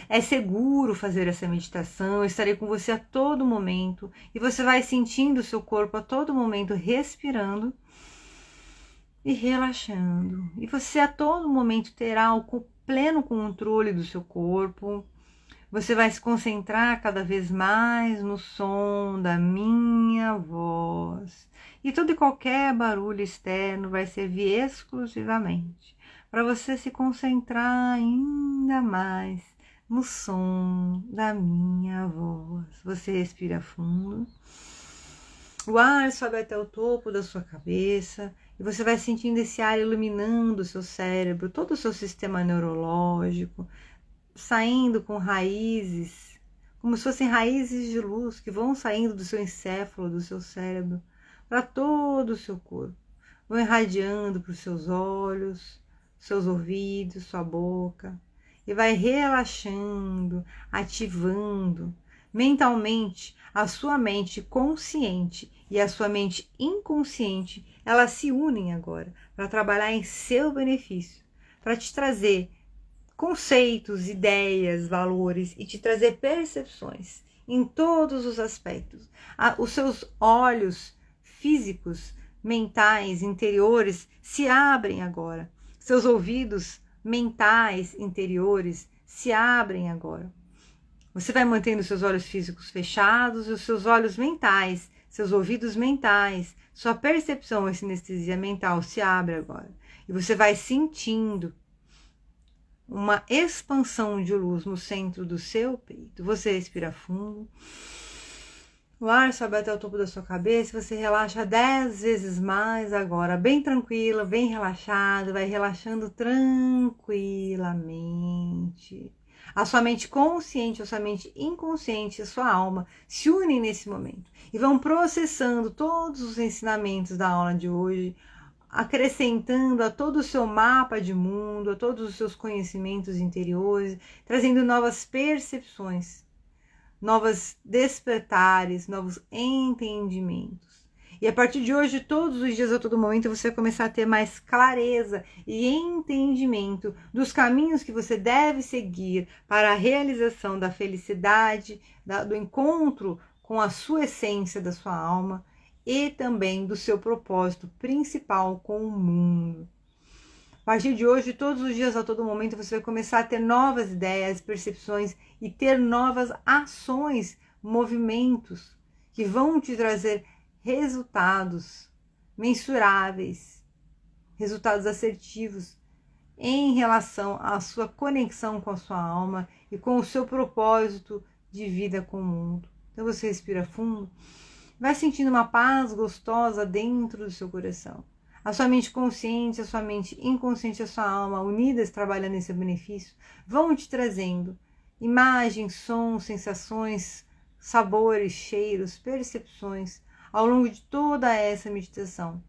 É seguro fazer essa meditação. Eu estarei com você a todo momento. E você vai sentindo o seu corpo a todo momento respirando e relaxando. E você a todo momento terá o pleno controle do seu corpo. Você vai se concentrar cada vez mais no som da minha voz. E todo e qualquer barulho externo vai servir exclusivamente para você se concentrar ainda mais no som da minha voz. Você respira fundo. O ar sobe até o topo da sua cabeça e você vai sentindo esse ar iluminando o seu cérebro, todo o seu sistema neurológico, saindo com raízes, como se fossem raízes de luz que vão saindo do seu encéfalo, do seu cérebro, para todo o seu corpo. Vão irradiando para os seus olhos, seus ouvidos, sua boca, e vai relaxando, ativando mentalmente a sua mente consciente e a sua mente inconsciente, elas se unem agora para trabalhar em seu benefício, para te trazer conceitos, ideias, valores e te trazer percepções em todos os aspectos. Os seus olhos físicos, mentais, interiores se abrem agora. Seus ouvidos mentais, interiores se abrem agora. Você vai mantendo seus olhos físicos fechados e os seus olhos mentais, seus ouvidos mentais, sua percepção, essa sinestesia mental se abre agora. E você vai sentindo uma expansão de luz no centro do seu peito. Você respira fundo. O ar sobe até o topo da sua cabeça. Você relaxa 10 vezes mais agora. Bem tranquilo, bem relaxado. Vai relaxando tranquilamente. A sua mente consciente, a sua mente inconsciente, a sua alma se unem nesse momento. E vão processando todos os ensinamentos da aula de hoje, acrescentando a todo o seu mapa de mundo, a todos os seus conhecimentos interiores, trazendo novas percepções, novos despertares, novos entendimentos. E a partir de hoje, todos os dias, a todo momento, você vai começar a ter mais clareza e entendimento dos caminhos que você deve seguir para a realização da felicidade, do encontro com a sua essência da sua alma, e também do seu propósito principal com o mundo. A partir de hoje, todos os dias, a todo momento, você vai começar a ter novas ideias, percepções e ter novas ações, movimentos que vão te trazer resultados mensuráveis, resultados assertivos em relação à sua conexão com a sua alma e com o seu propósito de vida com o mundo. Então você respira fundo, vai sentindo uma paz gostosa dentro do seu coração. A sua mente consciente, a sua mente inconsciente, a sua alma unidas trabalhando em seu benefício, vão te trazendo imagens, sons, sensações, sabores, cheiros, percepções ao longo de toda essa meditação.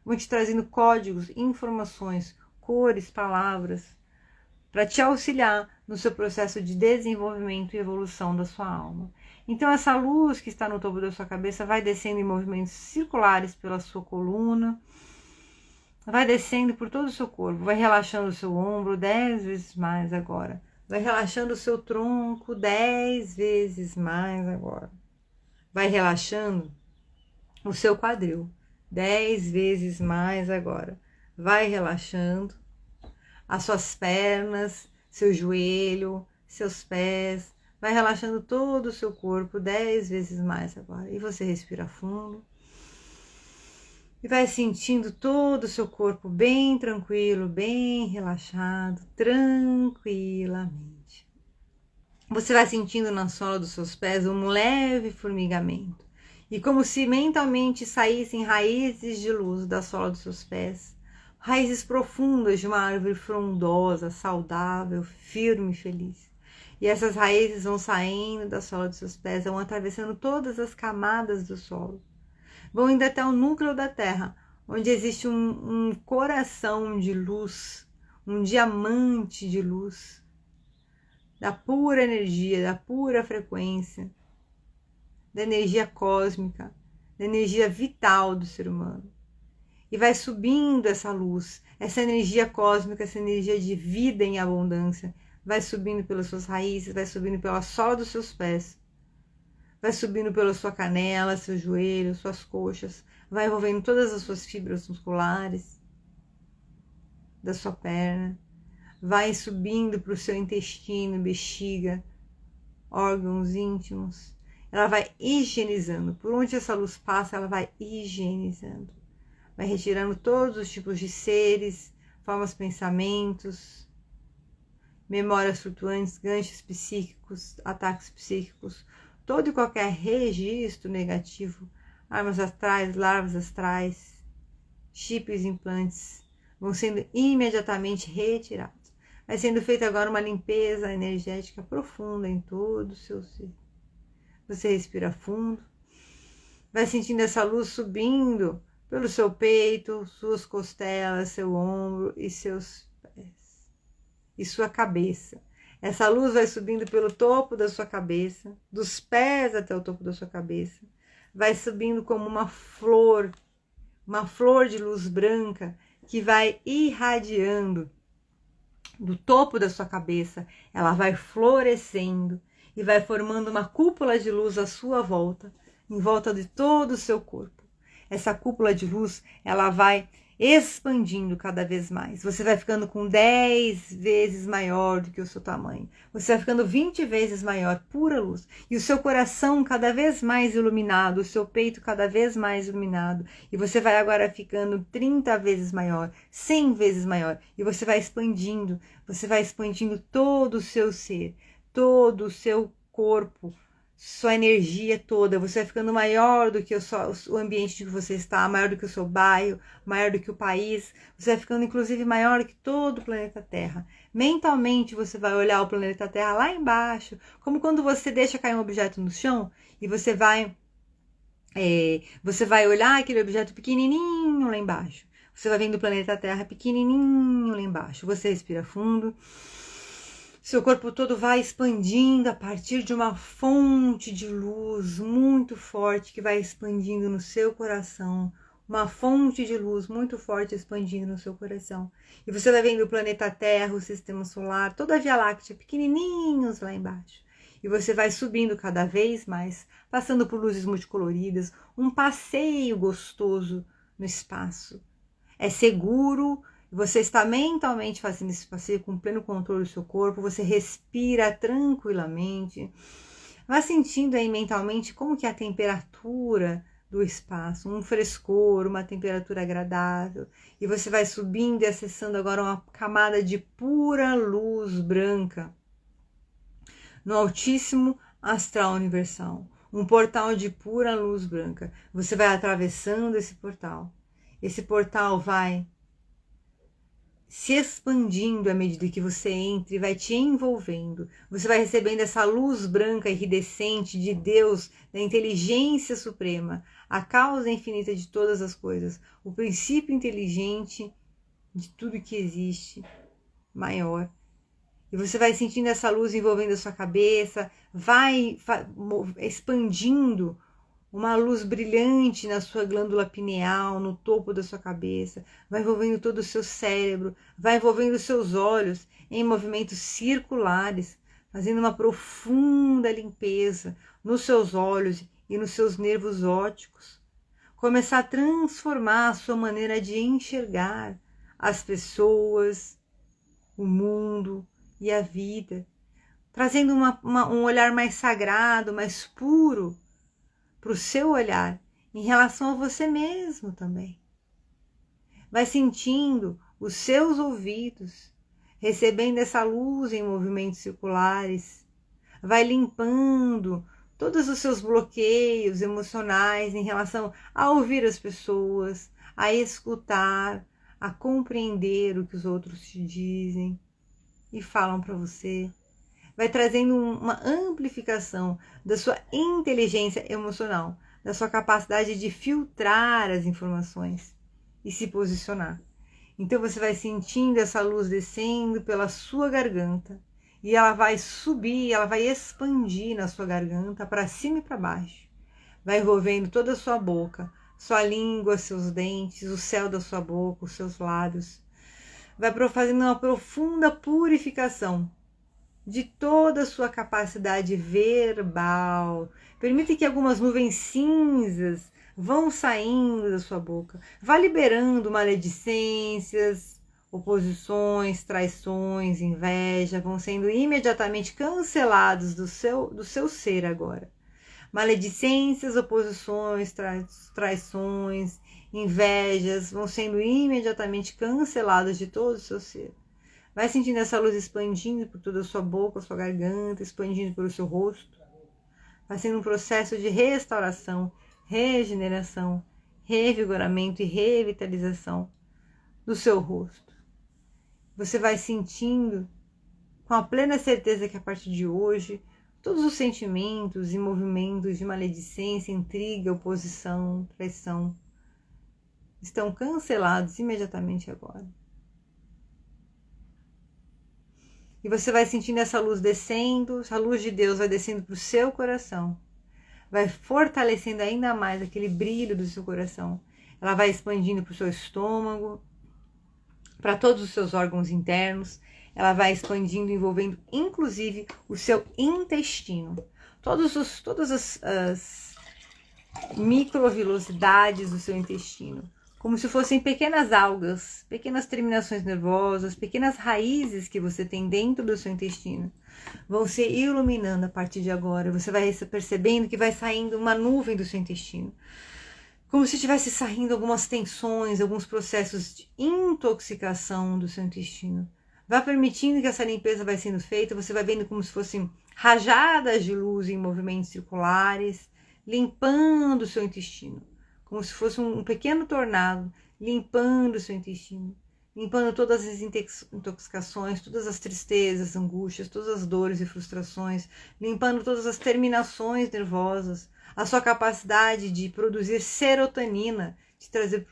Vão te trazendo códigos, informações, cores, palavras, para te auxiliar no seu processo de desenvolvimento e evolução da sua alma. Então essa luz que está no topo da sua cabeça vai descendo em movimentos circulares pela sua coluna, vai descendo por todo o seu corpo, vai relaxando o seu ombro 10 vezes mais agora, vai relaxando o seu tronco 10 vezes mais agora, vai relaxando o seu quadril 10 vezes mais agora, vai relaxando as suas pernas, seu joelho, seus pés, vai relaxando todo o seu corpo 10 vezes mais agora. E você respira fundo e vai sentindo todo o seu corpo bem tranquilo, bem relaxado, tranquilamente. Você vai sentindo na sola dos seus pés um leve formigamento. E como se mentalmente saíssem raízes de luz da sola dos seus pés, raízes profundas de uma árvore frondosa, saudável, firme e feliz. E essas raízes vão saindo da sola dos seus pés, vão atravessando todas as camadas do solo. Vão indo até o núcleo da terra, onde existe um coração de luz, um diamante de luz, da pura energia, da pura frequência, da energia cósmica, da energia vital do ser humano. E vai subindo essa luz, essa energia cósmica, essa energia de vida em abundância, vai subindo pelas suas raízes, vai subindo pela sola dos seus pés, vai subindo pela sua canela, seus joelhos, suas coxas, vai envolvendo todas as suas fibras musculares da sua perna, vai subindo para o seu intestino, bexiga, órgãos íntimos. Ela vai higienizando. Por onde essa luz passa, ela vai higienizando. Vai retirando todos os tipos de seres, formas, pensamentos, memórias flutuantes, ganchos psíquicos, ataques psíquicos, todo e qualquer registro negativo, armas astrais, larvas astrais, chips, implantes, vão sendo imediatamente retirados. Vai sendo feita agora uma limpeza energética profunda em todo o seu ser. Você respira fundo, vai sentindo essa luz subindo pelo seu peito, suas costelas, seu ombro e seus pés. E sua cabeça. Essa luz vai subindo pelo topo da sua cabeça, dos pés até o topo da sua cabeça. Vai subindo como uma flor de luz branca que vai irradiando do topo da sua cabeça. Ela vai florescendo e vai formando uma cúpula de luz à sua volta, em volta de todo o seu corpo. Essa cúpula de luz, ela vai expandindo cada vez mais. Você vai ficando com 10 vezes maior do que o seu tamanho. Você vai ficando 20 vezes maior, pura luz. E o seu coração cada vez mais iluminado, o seu peito cada vez mais iluminado. E você vai agora ficando 30 vezes maior, 100 vezes maior. E você vai expandindo todo o seu ser, todo o seu corpo, sua energia toda. Você vai ficando maior do que o ambiente que você está, maior do que o seu bairro, maior do que o país. Você vai ficando inclusive maior do que todo o planeta Terra. Mentalmente você vai olhar o planeta Terra lá embaixo, como quando você deixa cair um objeto no chão e você vai olhar aquele objeto pequenininho lá embaixo. Você vai vendo o planeta Terra pequenininho lá embaixo. Você respira fundo. Seu corpo todo vai expandindo a partir de uma fonte de luz muito forte que vai expandindo no seu coração. Uma fonte de luz muito forte expandindo no seu coração. E você vai vendo o planeta Terra, o sistema solar, toda a Via Láctea, pequenininhos lá embaixo. E você vai subindo cada vez mais, passando por luzes multicoloridas, um passeio gostoso no espaço. É seguro. Você está mentalmente fazendo esse passeio com pleno controle do seu corpo, você respira tranquilamente, vai sentindo aí mentalmente como que é a temperatura do espaço, um frescor, uma temperatura agradável, e você vai subindo e acessando agora uma camada de pura luz branca no altíssimo astral universal, um portal de pura luz branca. Você vai atravessando esse portal. Esse portal vai se expandindo à medida que você entra e vai te envolvendo. Você vai recebendo essa luz branca iridescente de Deus, da inteligência suprema, a causa infinita de todas as coisas, o princípio inteligente de tudo que existe, maior. E você vai sentindo essa luz envolvendo a sua cabeça, vai expandindo uma luz brilhante na sua glândula pineal, no topo da sua cabeça, vai envolvendo todo o seu cérebro, vai envolvendo os seus olhos em movimentos circulares, fazendo uma profunda limpeza nos seus olhos e nos seus nervos ópticos. Começar a transformar a sua maneira de enxergar as pessoas, o mundo e a vida, trazendo um olhar mais sagrado, mais puro, para o seu olhar, em relação a você mesmo também. Vai sentindo os seus ouvidos, recebendo essa luz em movimentos circulares. Vai limpando todos os seus bloqueios emocionais em relação a ouvir as pessoas, a escutar, a compreender o que os outros te dizem e falam para você. Vai trazendo uma amplificação da sua inteligência emocional, da sua capacidade de filtrar as informações e se posicionar. Então você vai sentindo essa luz descendo pela sua garganta e ela vai subir, ela vai expandir na sua garganta para cima e para baixo. Vai envolvendo toda a sua boca, sua língua, seus dentes, o céu da sua boca, os seus lábios. Vai fazendo uma profunda purificação de toda a sua capacidade verbal. Permite que algumas nuvens cinzas vão saindo da sua boca. Vá liberando maledicências, oposições, traições, inveja, vão sendo imediatamente cancelados do seu ser agora. Maledicências, oposições, traições, invejas vão sendo imediatamente canceladas de todo o seu ser. Vai sentindo essa luz expandindo por toda a sua boca, sua garganta, expandindo pelo seu rosto. Vai sendo um processo de restauração, regeneração, revigoramento e revitalização do seu rosto. Você vai sentindo com a plena certeza que a partir de hoje, todos os sentimentos e movimentos de maledicência, intriga, oposição, traição estão cancelados imediatamente agora. E você vai sentindo essa luz descendo, essa luz de Deus vai descendo para o seu coração. Vai fortalecendo ainda mais aquele brilho do seu coração. Ela vai expandindo para o seu estômago, para todos os seus órgãos internos. Ela vai expandindo, envolvendo inclusive o seu intestino. Todas as microvilosidades do seu intestino. Como se fossem pequenas algas, pequenas terminações nervosas, pequenas raízes que você tem dentro do seu intestino. Vão se iluminando a partir de agora. Você vai percebendo que vai saindo uma nuvem do seu intestino. Como se estivesse saindo algumas tensões, alguns processos de intoxicação do seu intestino. Vá permitindo que essa limpeza vai sendo feita. Você vai vendo como se fossem rajadas de luz em movimentos circulares, limpando o seu intestino. Como se fosse um pequeno tornado, limpando o seu intestino, limpando todas as intoxicações, todas as tristezas, angústias, todas as dores e frustrações, limpando todas as terminações nervosas, a sua capacidade de produzir serotonina, de trazer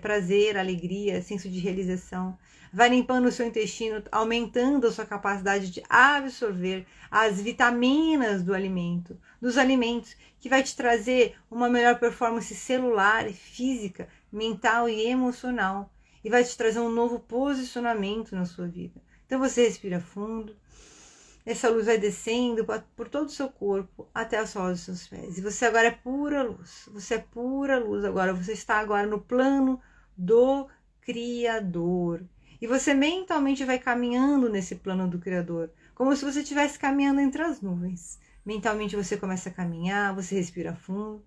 prazer, alegria, senso de realização. Vai limpando o seu intestino, aumentando a sua capacidade de absorver as vitaminas dos alimentos, que vai te trazer uma melhor performance celular, física, mental e emocional. E vai te trazer um novo posicionamento na sua vida. Então você respira fundo. Essa luz vai descendo por todo o seu corpo até a sola dos seus pés. E você agora é pura luz. Você é pura luz agora. Você está agora no plano do Criador. E você mentalmente vai caminhando nesse plano do Criador, como se você estivesse caminhando entre as nuvens. Mentalmente você começa a caminhar, você respira fundo.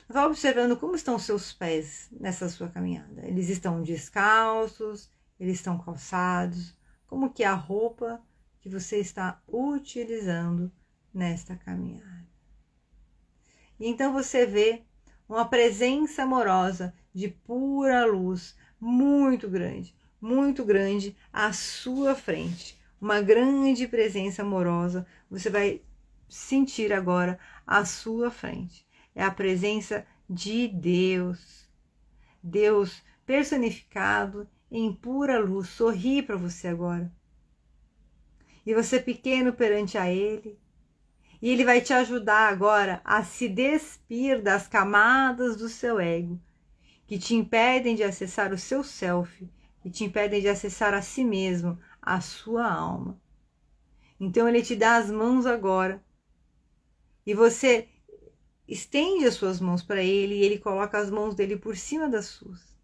Vá observando como estão os seus pés nessa sua caminhada. Eles estão descalços, eles estão calçados, como que é a roupa que você está utilizando nesta caminhada. E então você vê uma presença amorosa de pura luz muito grande à sua frente. Uma grande presença amorosa você vai sentir agora à sua frente. É a presença de Deus. Deus personificado em pura luz. Sorri para você agora. E você pequeno perante a Ele. E Ele vai te ajudar agora a se despir das camadas do seu ego, que te impedem de acessar o seu self, que te impedem de acessar a si mesmo, a sua alma. Então Ele te dá as mãos agora. E você estende as suas mãos para Ele e Ele coloca as mãos dele por cima das suas.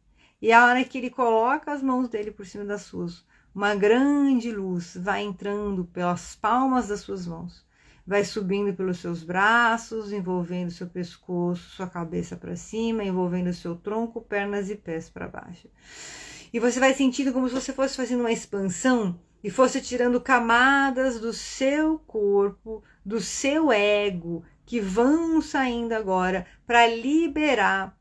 E a hora que Ele coloca as mãos dele por cima das suas, uma grande luz vai entrando pelas palmas das suas mãos, vai subindo pelos seus braços, envolvendo seu pescoço, sua cabeça para cima, envolvendo seu tronco, pernas e pés para baixo. E você vai sentindo como se você fosse fazendo uma expansão e fosse tirando camadas do seu corpo, do seu ego, que vão saindo agora para liberar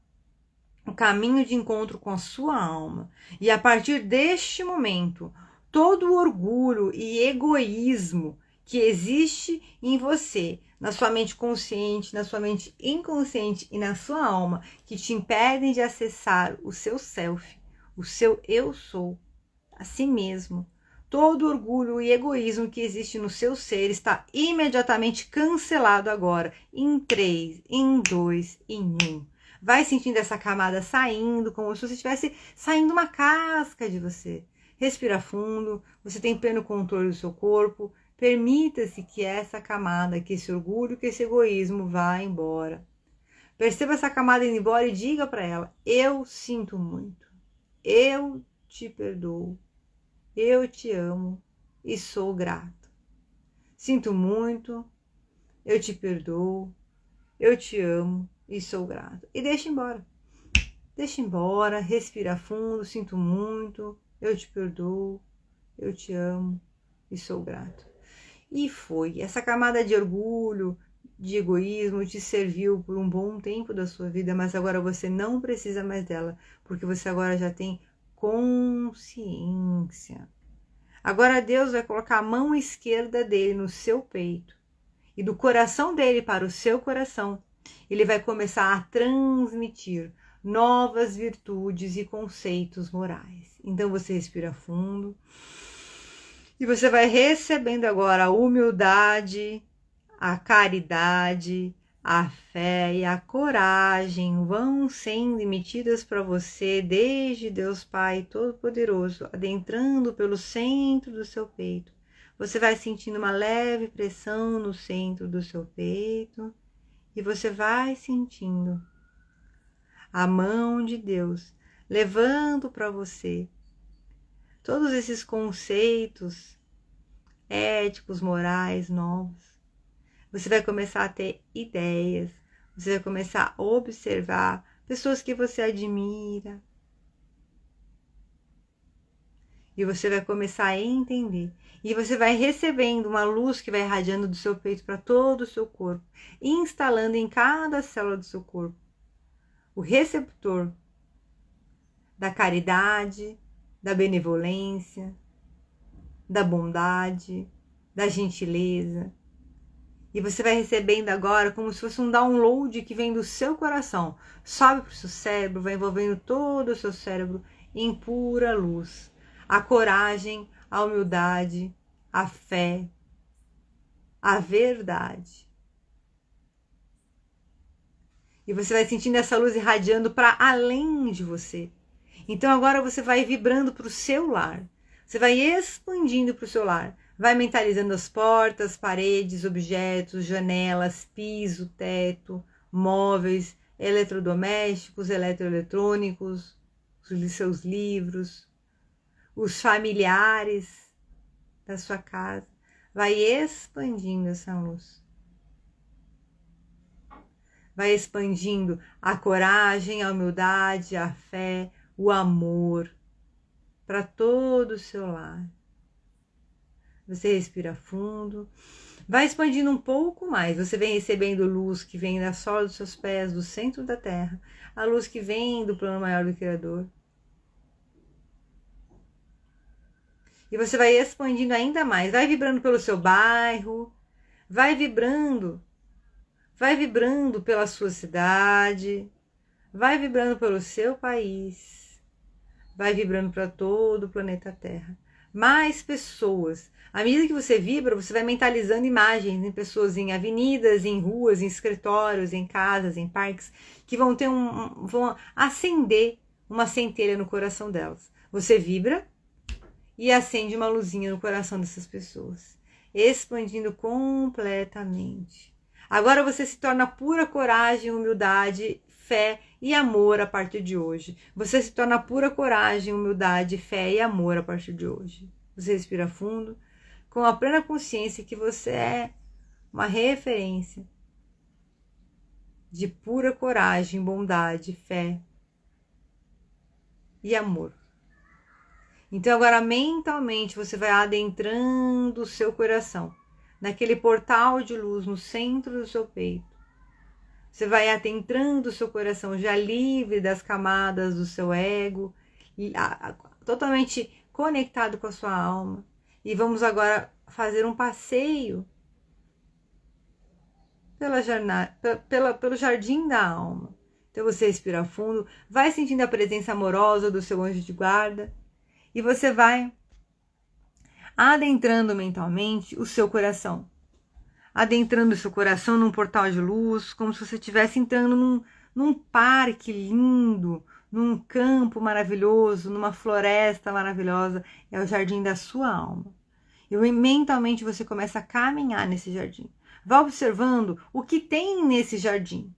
o caminho de encontro com a sua alma. E a partir deste momento, todo o orgulho e egoísmo que existe em você, na sua mente consciente, na sua mente inconsciente e na sua alma, que te impedem de acessar o seu self, o seu eu sou, a si mesmo. Todo orgulho e egoísmo que existe no seu ser está imediatamente cancelado agora, em 3, em 2, em 1. Vai sentindo essa camada saindo, como se você estivesse saindo uma casca de você. Respira fundo, você tem pleno controle do seu corpo. Permita-se que essa camada, que esse orgulho, que esse egoísmo vá embora. Perceba essa camada indo embora e diga para ela: eu sinto muito, eu te perdoo, eu te amo e sou grato. Sinto muito, eu te perdoo, eu te amo e sou grato. E deixa embora. Deixa embora, respira fundo, sinto muito, eu te perdoo, eu te amo e sou grato. E foi. Essa camada de orgulho, de egoísmo te serviu por um bom tempo da sua vida, mas agora você não precisa mais dela, porque você agora já tem consciência. Agora Deus vai colocar a mão esquerda dele no seu peito e do coração dele para o seu coração, ele vai começar a transmitir novas virtudes e conceitos morais. Então você respira fundo e você vai recebendo agora a humildade, a caridade, a fé e a coragem vão sendo emitidas para você desde Deus Pai Todo-Poderoso, adentrando pelo centro do seu peito. Você vai sentindo uma leve pressão no centro do seu peito e você vai sentindo a mão de Deus levando para você todos esses conceitos éticos, morais, novos. Você vai começar a ter ideias, você vai começar a observar pessoas que você admira. E você vai começar a entender. E você vai recebendo uma luz que vai irradiando do seu peito para todo o seu corpo, instalando em cada célula do seu corpo o receptor da caridade, da benevolência, da bondade, da gentileza. E você vai recebendo agora como se fosse um download que vem do seu coração, sobe para o seu cérebro, vai envolvendo todo o seu cérebro em pura luz. A coragem, a humildade, a fé, a verdade. E você vai sentindo essa luz irradiando para além de você. Então agora você vai vibrando para o seu lar. Você vai expandindo para o seu lar. Vai mentalizando as portas, paredes, objetos, janelas, piso, teto, móveis, eletrodomésticos, eletroeletrônicos, os seus livros, os familiares da sua casa. Vai expandindo essa luz. vai expandindo a coragem, a humildade, a fé, o amor para todo o seu lar. Você respira fundo, vai expandindo um pouco mais. Você vem recebendo luz que vem da sola dos seus pés, do centro da terra, a luz que vem do plano maior do Criador. E você vai expandindo ainda mais, vai vibrando pelo seu bairro, vai vibrando pela sua cidade, vai vibrando pelo seu país, vai vibrando para todo o planeta Terra. Mais pessoas. À medida que você vibra, você vai mentalizando imagens em pessoas em avenidas, em ruas, em escritórios, em casas, em parques, que vão vão acender uma centelha no coração delas. Você vibra e acende uma luzinha no coração dessas pessoas, expandindo completamente. Agora você se torna pura coragem, humildade, fé e amor a partir de hoje. Você se torna pura coragem, humildade, fé e amor a partir de hoje. Você respira fundo, com a plena consciência que você é uma referência de pura coragem, bondade, fé e amor. Então agora mentalmente você vai adentrando o seu coração, naquele portal de luz no centro do seu peito. Você vai adentrando o seu coração já livre das camadas do seu ego, totalmente conectado com a sua alma. E vamos agora fazer um passeio pelo jardim da alma. Então você respira fundo, vai sentindo a presença amorosa do seu anjo de guarda e você vai adentrando mentalmente o seu coração. Adentrando o seu coração num portal de luz, como se você estivesse entrando num parque lindo, num campo maravilhoso, numa floresta maravilhosa. É o jardim da sua alma. E mentalmente você começa a caminhar nesse jardim. Vá observando o que tem nesse jardim.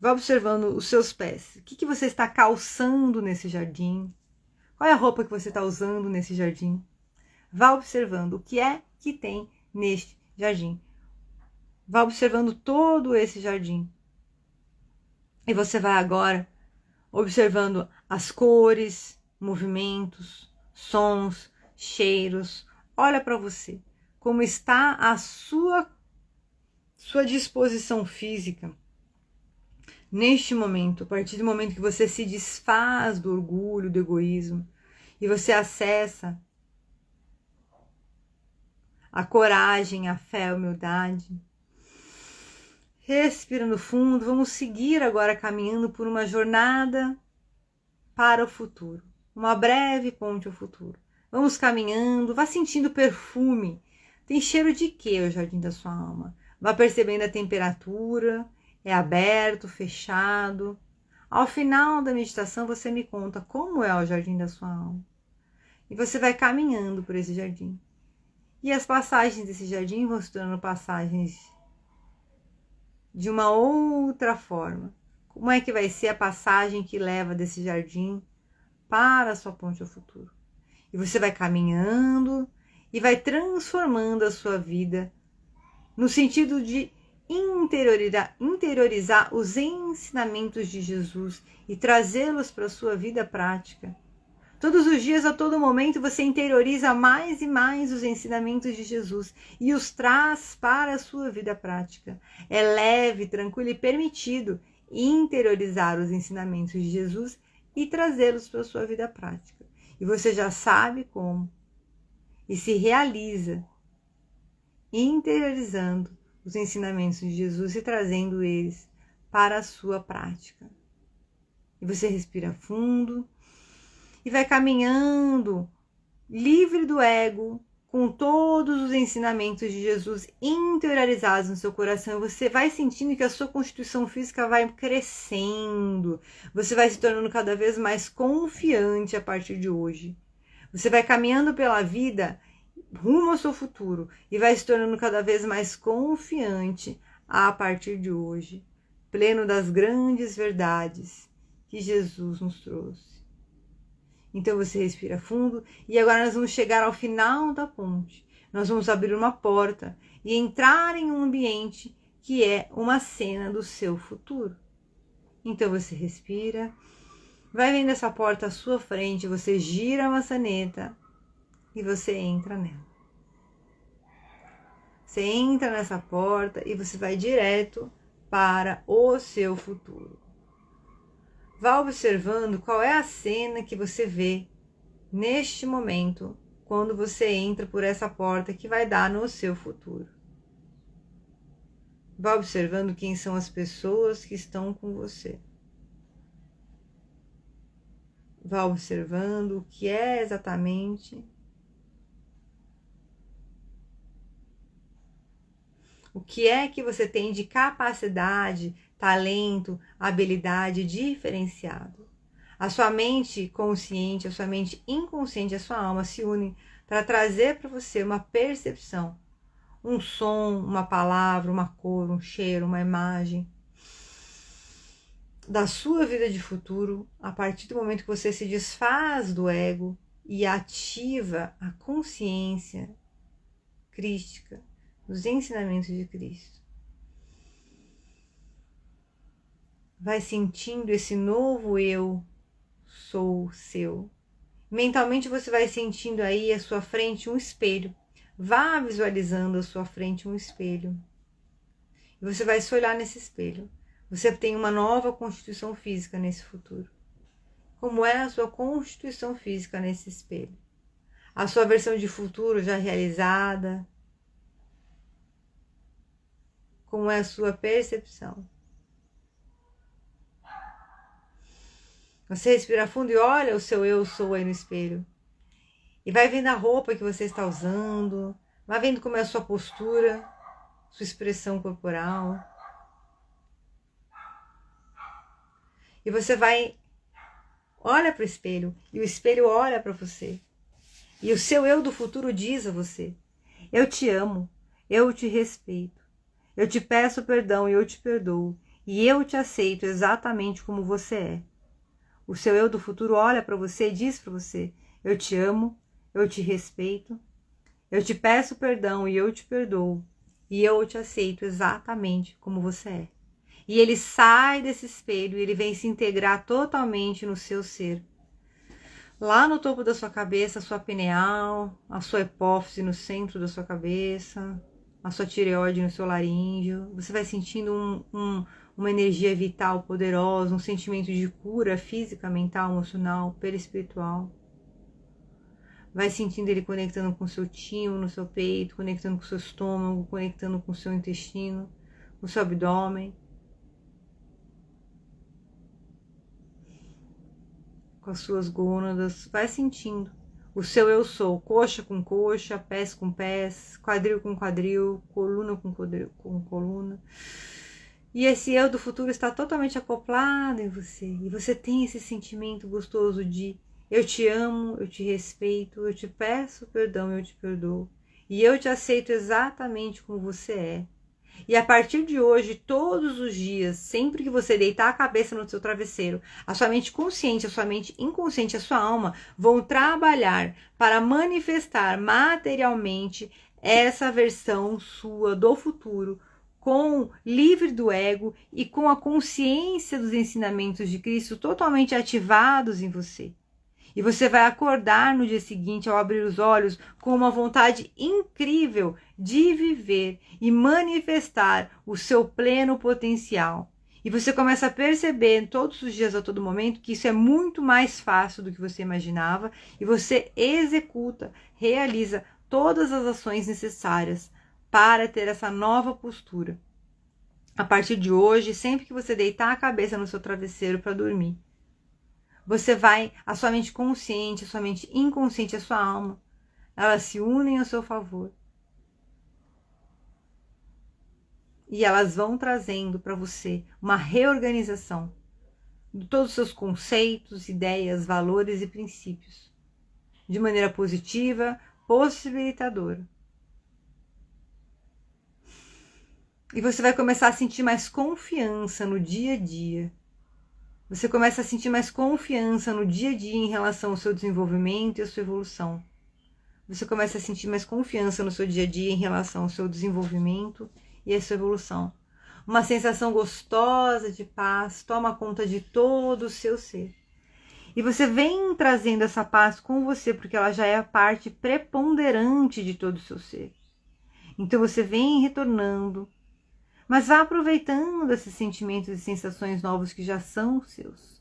Vá observando os seus pés. O que você está calçando nesse jardim? Qual é a roupa que você está usando nesse jardim? Vá observando o que é que tem neste jardim. Vá observando todo esse jardim. E você vai agora observando as cores, movimentos, sons, cheiros. Olha para você, como está a sua disposição física neste momento, a partir do momento que você se desfaz do orgulho, do egoísmo, e você acessa a coragem, a fé, a humildade. Respirando fundo, vamos seguir agora caminhando por uma jornada para o futuro, uma breve ponte ao futuro. Vamos caminhando, vá sentindo perfume. Tem cheiro de quê o jardim da sua alma? Vá percebendo a temperatura, é aberto, fechado. Ao final da meditação você me conta como é o jardim da sua alma. E você vai caminhando por esse jardim. E as passagens desse jardim vão se tornando passagens de uma outra forma. Como é que vai ser a passagem que leva desse jardim para a sua ponte ao futuro? E você vai caminhando e vai transformando a sua vida no sentido de interiorizar os ensinamentos de Jesus e trazê-los para a sua vida prática. Todos os dias, a todo momento, você interioriza mais e mais os ensinamentos de Jesus e os traz para a sua vida prática. É leve, tranquilo e permitido interiorizar os ensinamentos de Jesus e trazê-los para a sua vida prática. E você já sabe como. E se realiza interiorizando os ensinamentos de Jesus e trazendo eles para a sua prática. E você respira fundo e vai caminhando livre do ego, com todos os ensinamentos de Jesus interiorizados no seu coração. Você vai sentindo que a sua constituição física vai crescendo. Você vai se tornando cada vez mais confiante a partir de hoje. Você vai caminhando pela vida rumo ao seu futuro e vai se tornando cada vez mais confiante a partir de hoje, pleno das grandes verdades que Jesus nos trouxe. Então você respira fundo e agora nós vamos chegar ao final da ponte. Nós vamos abrir uma porta e entrar em um ambiente que é uma cena do seu futuro. Então você respira, vai vendo essa porta à sua frente, você gira a maçaneta e você entra nela. Você entra nessa porta e você vai direto para o seu futuro. Vá observando qual é a cena que você vê neste momento, quando você entra por essa porta que vai dar no seu futuro. Vá observando quem são as pessoas que estão com você. Vá observando o que é exatamente o que é que você tem de capacidade, talento, habilidade diferenciado. A sua mente consciente, a sua mente inconsciente, a sua alma se unem para trazer para você uma percepção, um som, uma palavra, uma cor, um cheiro, uma imagem da sua vida de futuro, a partir do momento que você se desfaz do ego e ativa a consciência crística, os ensinamentos de Cristo. Vai sentindo esse novo eu sou seu. Mentalmente você vai sentindo aí à sua frente um espelho. Vá visualizando à sua frente um espelho. E você vai se olhar nesse espelho. Você tem uma nova constituição física nesse futuro. Como é a sua constituição física nesse espelho? A sua versão de futuro já realizada? Como é a sua percepção? Você respira fundo e olha o seu eu sou aí no espelho. E vai vendo a roupa que você está usando. Vai vendo como é a sua postura, sua expressão corporal. E você vai, olha para o espelho. E o espelho olha para você. E o seu eu do futuro diz a você: eu te amo, eu te respeito. Eu te peço perdão e eu te perdoo. E eu te aceito exatamente como você é. O seu eu do futuro olha para você e diz para você: eu te amo, eu te respeito, eu te peço perdão e eu te perdoo. E eu te aceito exatamente como você é. E ele sai desse espelho e ele vem se integrar totalmente no seu ser. Lá no topo da sua cabeça, a sua pineal, a sua hipófise no centro da sua cabeça, a sua tireoide no seu laríngeo. Você vai sentindo uma energia vital poderosa, um sentimento de cura física, mental, emocional, perispiritual. Vai sentindo ele conectando com o seu timo no seu peito, conectando com o seu estômago, conectando com o seu intestino, com o seu abdômen, com as suas gônadas. Vai sentindo o seu eu sou, coxa com coxa, pés com pés, quadril com quadril, coluna com coluna. E esse eu do futuro está totalmente acoplado em você. E você tem esse sentimento gostoso de: eu te amo, eu te respeito, eu te peço perdão, eu te perdoo. E eu te aceito exatamente como você é. E a partir de hoje, todos os dias, sempre que você deitar a cabeça no seu travesseiro, a sua mente consciente, a sua mente inconsciente, a sua alma vão trabalhar para manifestar materialmente essa versão sua do futuro, com livre do ego e com a consciência dos ensinamentos de Cristo totalmente ativados em você. E você vai acordar no dia seguinte, ao abrir os olhos, com uma vontade incrível de viver e manifestar o seu pleno potencial. E você começa a perceber todos os dias, a todo momento, que isso é muito mais fácil do que você imaginava. E você executa, realiza todas as ações necessárias para ter essa nova postura. A partir de hoje, sempre que você deitar a cabeça no seu travesseiro para dormir, você vai, a sua mente consciente, a sua mente inconsciente, a sua alma, elas se unem a seu favor. E elas vão trazendo para você uma reorganização de todos os seus conceitos, ideias, valores e princípios, de maneira positiva, possibilitadora. E você vai começar a sentir mais confiança no dia a dia. Você começa a sentir mais confiança no dia a dia em relação ao seu desenvolvimento e à sua evolução. Você começa a sentir mais confiança no seu dia a dia em relação ao seu desenvolvimento e à sua evolução. uma sensação gostosa de paz toma conta de todo o seu ser. E você vem trazendo essa paz com você, porque ela já é a parte preponderante de todo o seu ser. Então você vem retornando, mas vá aproveitando esses sentimentos e sensações novos que já são seus.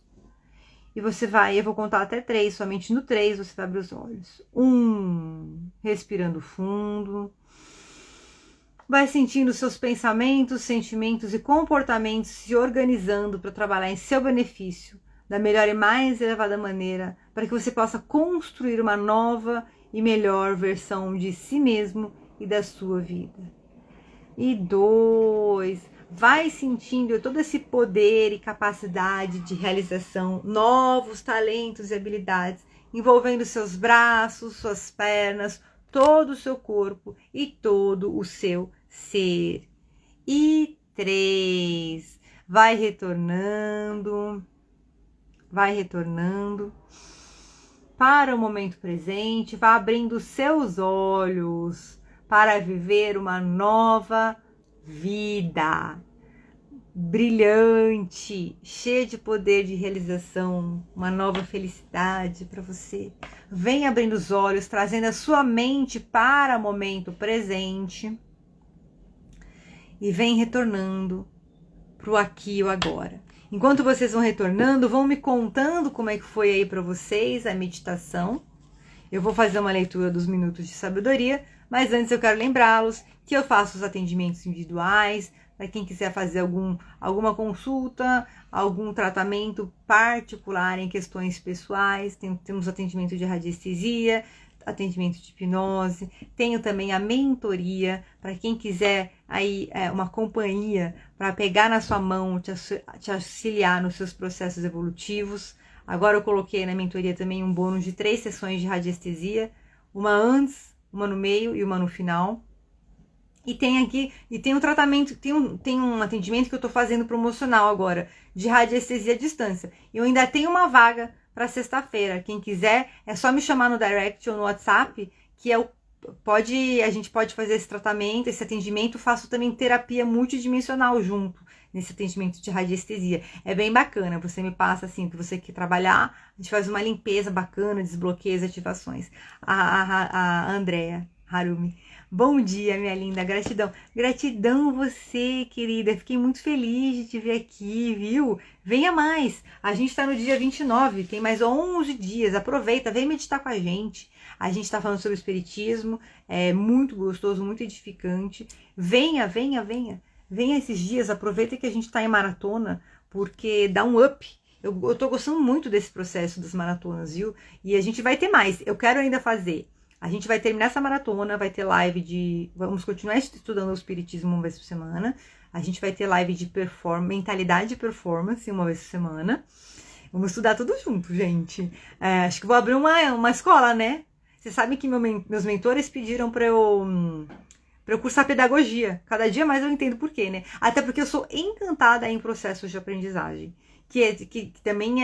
E você vai, eu vou contar até 3, somente no 3 você vai abrir os olhos. 1, respirando fundo. Vai sentindo seus pensamentos, sentimentos e comportamentos se organizando para trabalhar em seu benefício, da melhor e mais elevada maneira, para que você possa construir uma nova e melhor versão de si mesmo e da sua vida. E 2, vai sentindo todo esse poder e capacidade de realização, novos talentos e habilidades, envolvendo seus braços, suas pernas, todo o seu corpo e todo o seu ser. E 3, vai retornando para o momento presente, vai abrindo seus olhos para viver uma nova vida brilhante, cheia de poder de realização, uma nova felicidade para você. Vem abrindo os olhos, trazendo a sua mente para o momento presente e vem retornando para o aqui e o agora. Enquanto vocês vão retornando, vão me contando como é que foi aí para vocês a meditação. Eu vou fazer uma leitura dos minutos de sabedoria, mas antes eu quero lembrá-los que eu faço os atendimentos individuais, para quem quiser fazer alguma consulta, algum tratamento particular em questões pessoais. Temos atendimento de radiestesia, atendimento de hipnose, tenho também a mentoria, para quem quiser aí uma companhia para pegar na sua mão, te auxiliar nos seus processos evolutivos. Agora eu coloquei na mentoria também um bônus de 3 sessões de radiestesia, uma antes, uma no meio e uma no final. E tem um tratamento, tem um atendimento que eu estou fazendo promocional agora, de radiestesia à distância. Eu ainda tenho uma vaga para sexta-feira. Quem quiser, é só me chamar no direct ou no WhatsApp, que a gente pode fazer esse tratamento, esse atendimento. Faço também terapia multidimensional junto, nesse atendimento de radiestesia. É bem bacana, você me passa assim, que você quer trabalhar, a gente faz uma limpeza bacana, desbloqueia as ativações. A Andrea Harumi. Bom dia, minha linda, gratidão. Gratidão você, querida, fiquei muito feliz de te ver aqui, viu? Venha mais, a gente tá no dia 29, tem mais 11 dias, aproveita, vem meditar com a gente. A gente tá falando sobre espiritismo, é muito gostoso, muito edificante. Venha esses dias, aproveita que a gente tá em maratona, porque dá um up. Eu tô gostando muito desse processo das maratonas, viu? E a gente vai ter mais, eu quero ainda fazer. A gente vai terminar essa maratona, vai ter live vamos continuar estudando o espiritismo uma vez por semana. A gente vai ter live de mentalidade de performance uma vez por semana. Vamos estudar tudo junto, gente. Acho que vou abrir uma escola, né? Vocês sabem que meus mentores pediram para eu cursar pedagogia. Cada dia mais eu entendo por quê, né? Até porque eu sou encantada em processos de aprendizagem. Que também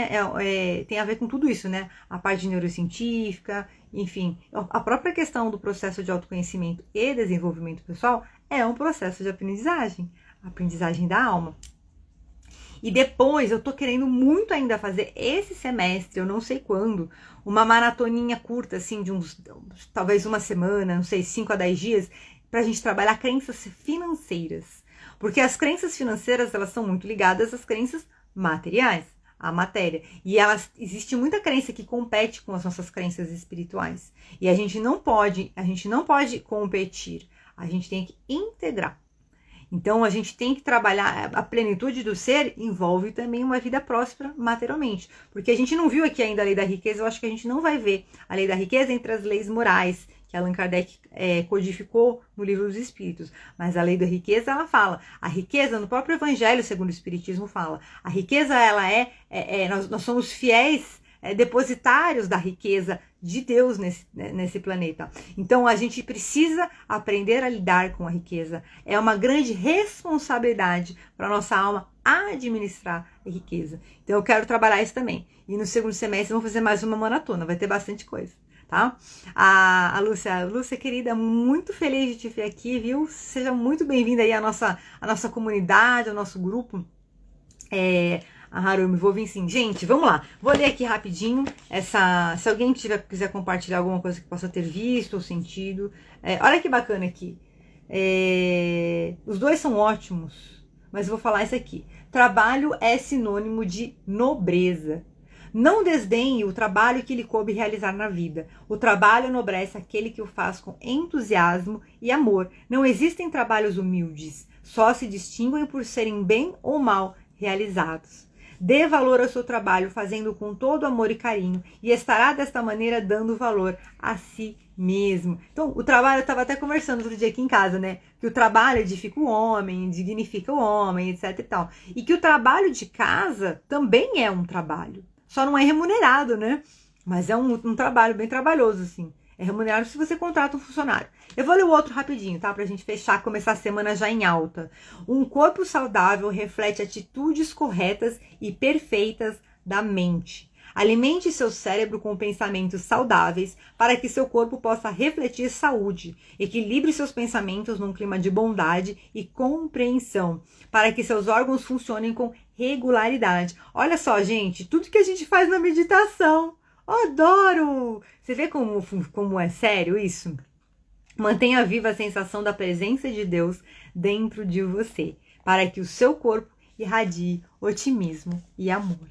tem a ver com tudo isso, né? A parte de neurocientífica, enfim. A própria questão do processo de autoconhecimento e desenvolvimento pessoal é um processo de aprendizagem da alma. E depois eu tô querendo muito ainda fazer esse semestre, eu não sei quando, uma maratoninha curta, assim, de talvez uma semana, não sei, 5 a 10 dias, pra gente trabalhar crenças financeiras. Porque as crenças financeiras, elas são muito ligadas às crenças materiais, a matéria. E existe muita crença que compete com as nossas crenças espirituais. E a gente não pode competir, a gente tem que integrar. Então a gente tem que trabalhar, a plenitude do ser envolve também uma vida próspera materialmente. Porque a gente não viu aqui ainda a lei da riqueza, eu acho que a gente não vai ver a lei da riqueza entre as leis morais, que Allan Kardec codificou no Livro dos Espíritos. Mas a lei da riqueza, ela fala, a riqueza, no próprio Evangelho, segundo o Espiritismo, fala, a riqueza, ela nós somos fiéis depositários da riqueza de Deus nesse planeta. Então a gente precisa aprender a lidar com a riqueza. É uma grande responsabilidade para a nossa alma administrar a riqueza. Então eu quero trabalhar isso também. E no segundo semestre vamos fazer mais uma maratona, vai ter bastante coisa. tá? A Lúcia, querida, muito feliz de te ver aqui, viu? Seja muito bem-vinda aí à nossa comunidade, ao nosso grupo. A Harumi, vou vir sim. Gente, vamos lá. Vou ler aqui rapidinho. Se alguém quiser compartilhar alguma coisa que possa ter visto ou sentido. Olha que bacana aqui. Os dois são ótimos, mas eu vou falar isso aqui. Trabalho é sinônimo de nobreza. Não desdenhe o trabalho que lhe coube realizar na vida. O trabalho enobrece aquele que o faz com entusiasmo e amor. Não existem trabalhos humildes. Só se distinguem por serem bem ou mal realizados. Dê valor ao seu trabalho, fazendo com todo amor e carinho, e estará desta maneira dando valor a si mesmo. Então, o trabalho, eu estava até conversando outro dia aqui em casa, né? Que o trabalho edifica o homem, dignifica o homem, etc e tal. E que o trabalho de casa também é um trabalho. Só não é remunerado, né? Mas é um trabalho bem trabalhoso, assim. É remunerado se você contrata um funcionário. Eu vou ler o outro rapidinho, tá? Pra gente fechar, começar a semana já em alta. Um corpo saudável reflete atitudes corretas e perfeitas da mente. Alimente seu cérebro com pensamentos saudáveis para que seu corpo possa refletir saúde. Equilibre seus pensamentos num clima de bondade e compreensão, para que seus órgãos funcionem com regularidade. Olha só, gente, tudo que a gente faz na meditação. Adoro! Você vê como é sério isso? Mantenha viva a sensação da presença de Deus dentro de você, para que o seu corpo irradie otimismo e amor.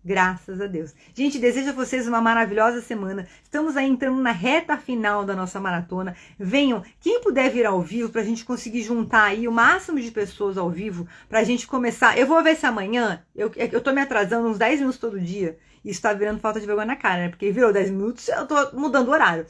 Graças a Deus. Gente, desejo a vocês uma maravilhosa semana. Estamos aí entrando na reta final da nossa maratona. Venham, quem puder vir ao vivo, para a gente conseguir juntar aí o máximo de pessoas ao vivo, para a gente começar. Eu vou ver se amanhã, eu tô me atrasando uns 10 minutos todo dia. Isso tá virando falta de vergonha na cara, né? Porque virou 10 minutos, eu tô mudando o horário.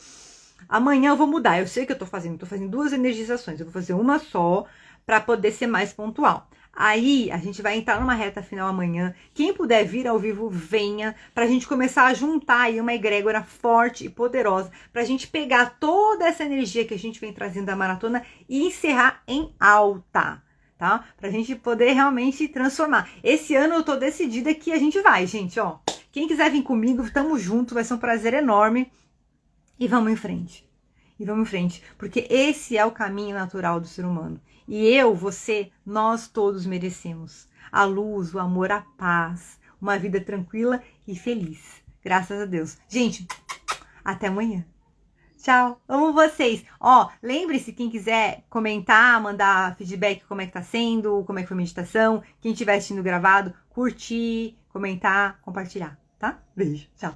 Amanhã eu vou mudar. Eu sei o que eu tô fazendo 2 energizações. Eu vou fazer uma só, para poder ser mais pontual. Aí, a gente vai entrar numa reta final amanhã. Quem puder vir ao vivo, venha, pra gente começar a juntar aí uma egrégora forte e poderosa, pra gente pegar toda essa energia que a gente vem trazendo da maratona e encerrar em alta, tá? Pra gente poder realmente transformar. Esse ano eu tô decidida que a gente vai, gente, ó. Quem quiser vir comigo, tamo junto, vai ser um prazer enorme. E vamos em frente. Porque esse é o caminho natural do ser humano. E eu, você, nós todos merecemos a luz, o amor, a paz, uma vida tranquila e feliz. Graças a Deus. Gente, até amanhã. Tchau, amo vocês. Ó, lembre-se, quem quiser comentar, mandar feedback, como é que tá sendo, como é que foi a meditação, quem estiver assistindo gravado, curtir, comentar, compartilhar, tá? Beijo, tchau.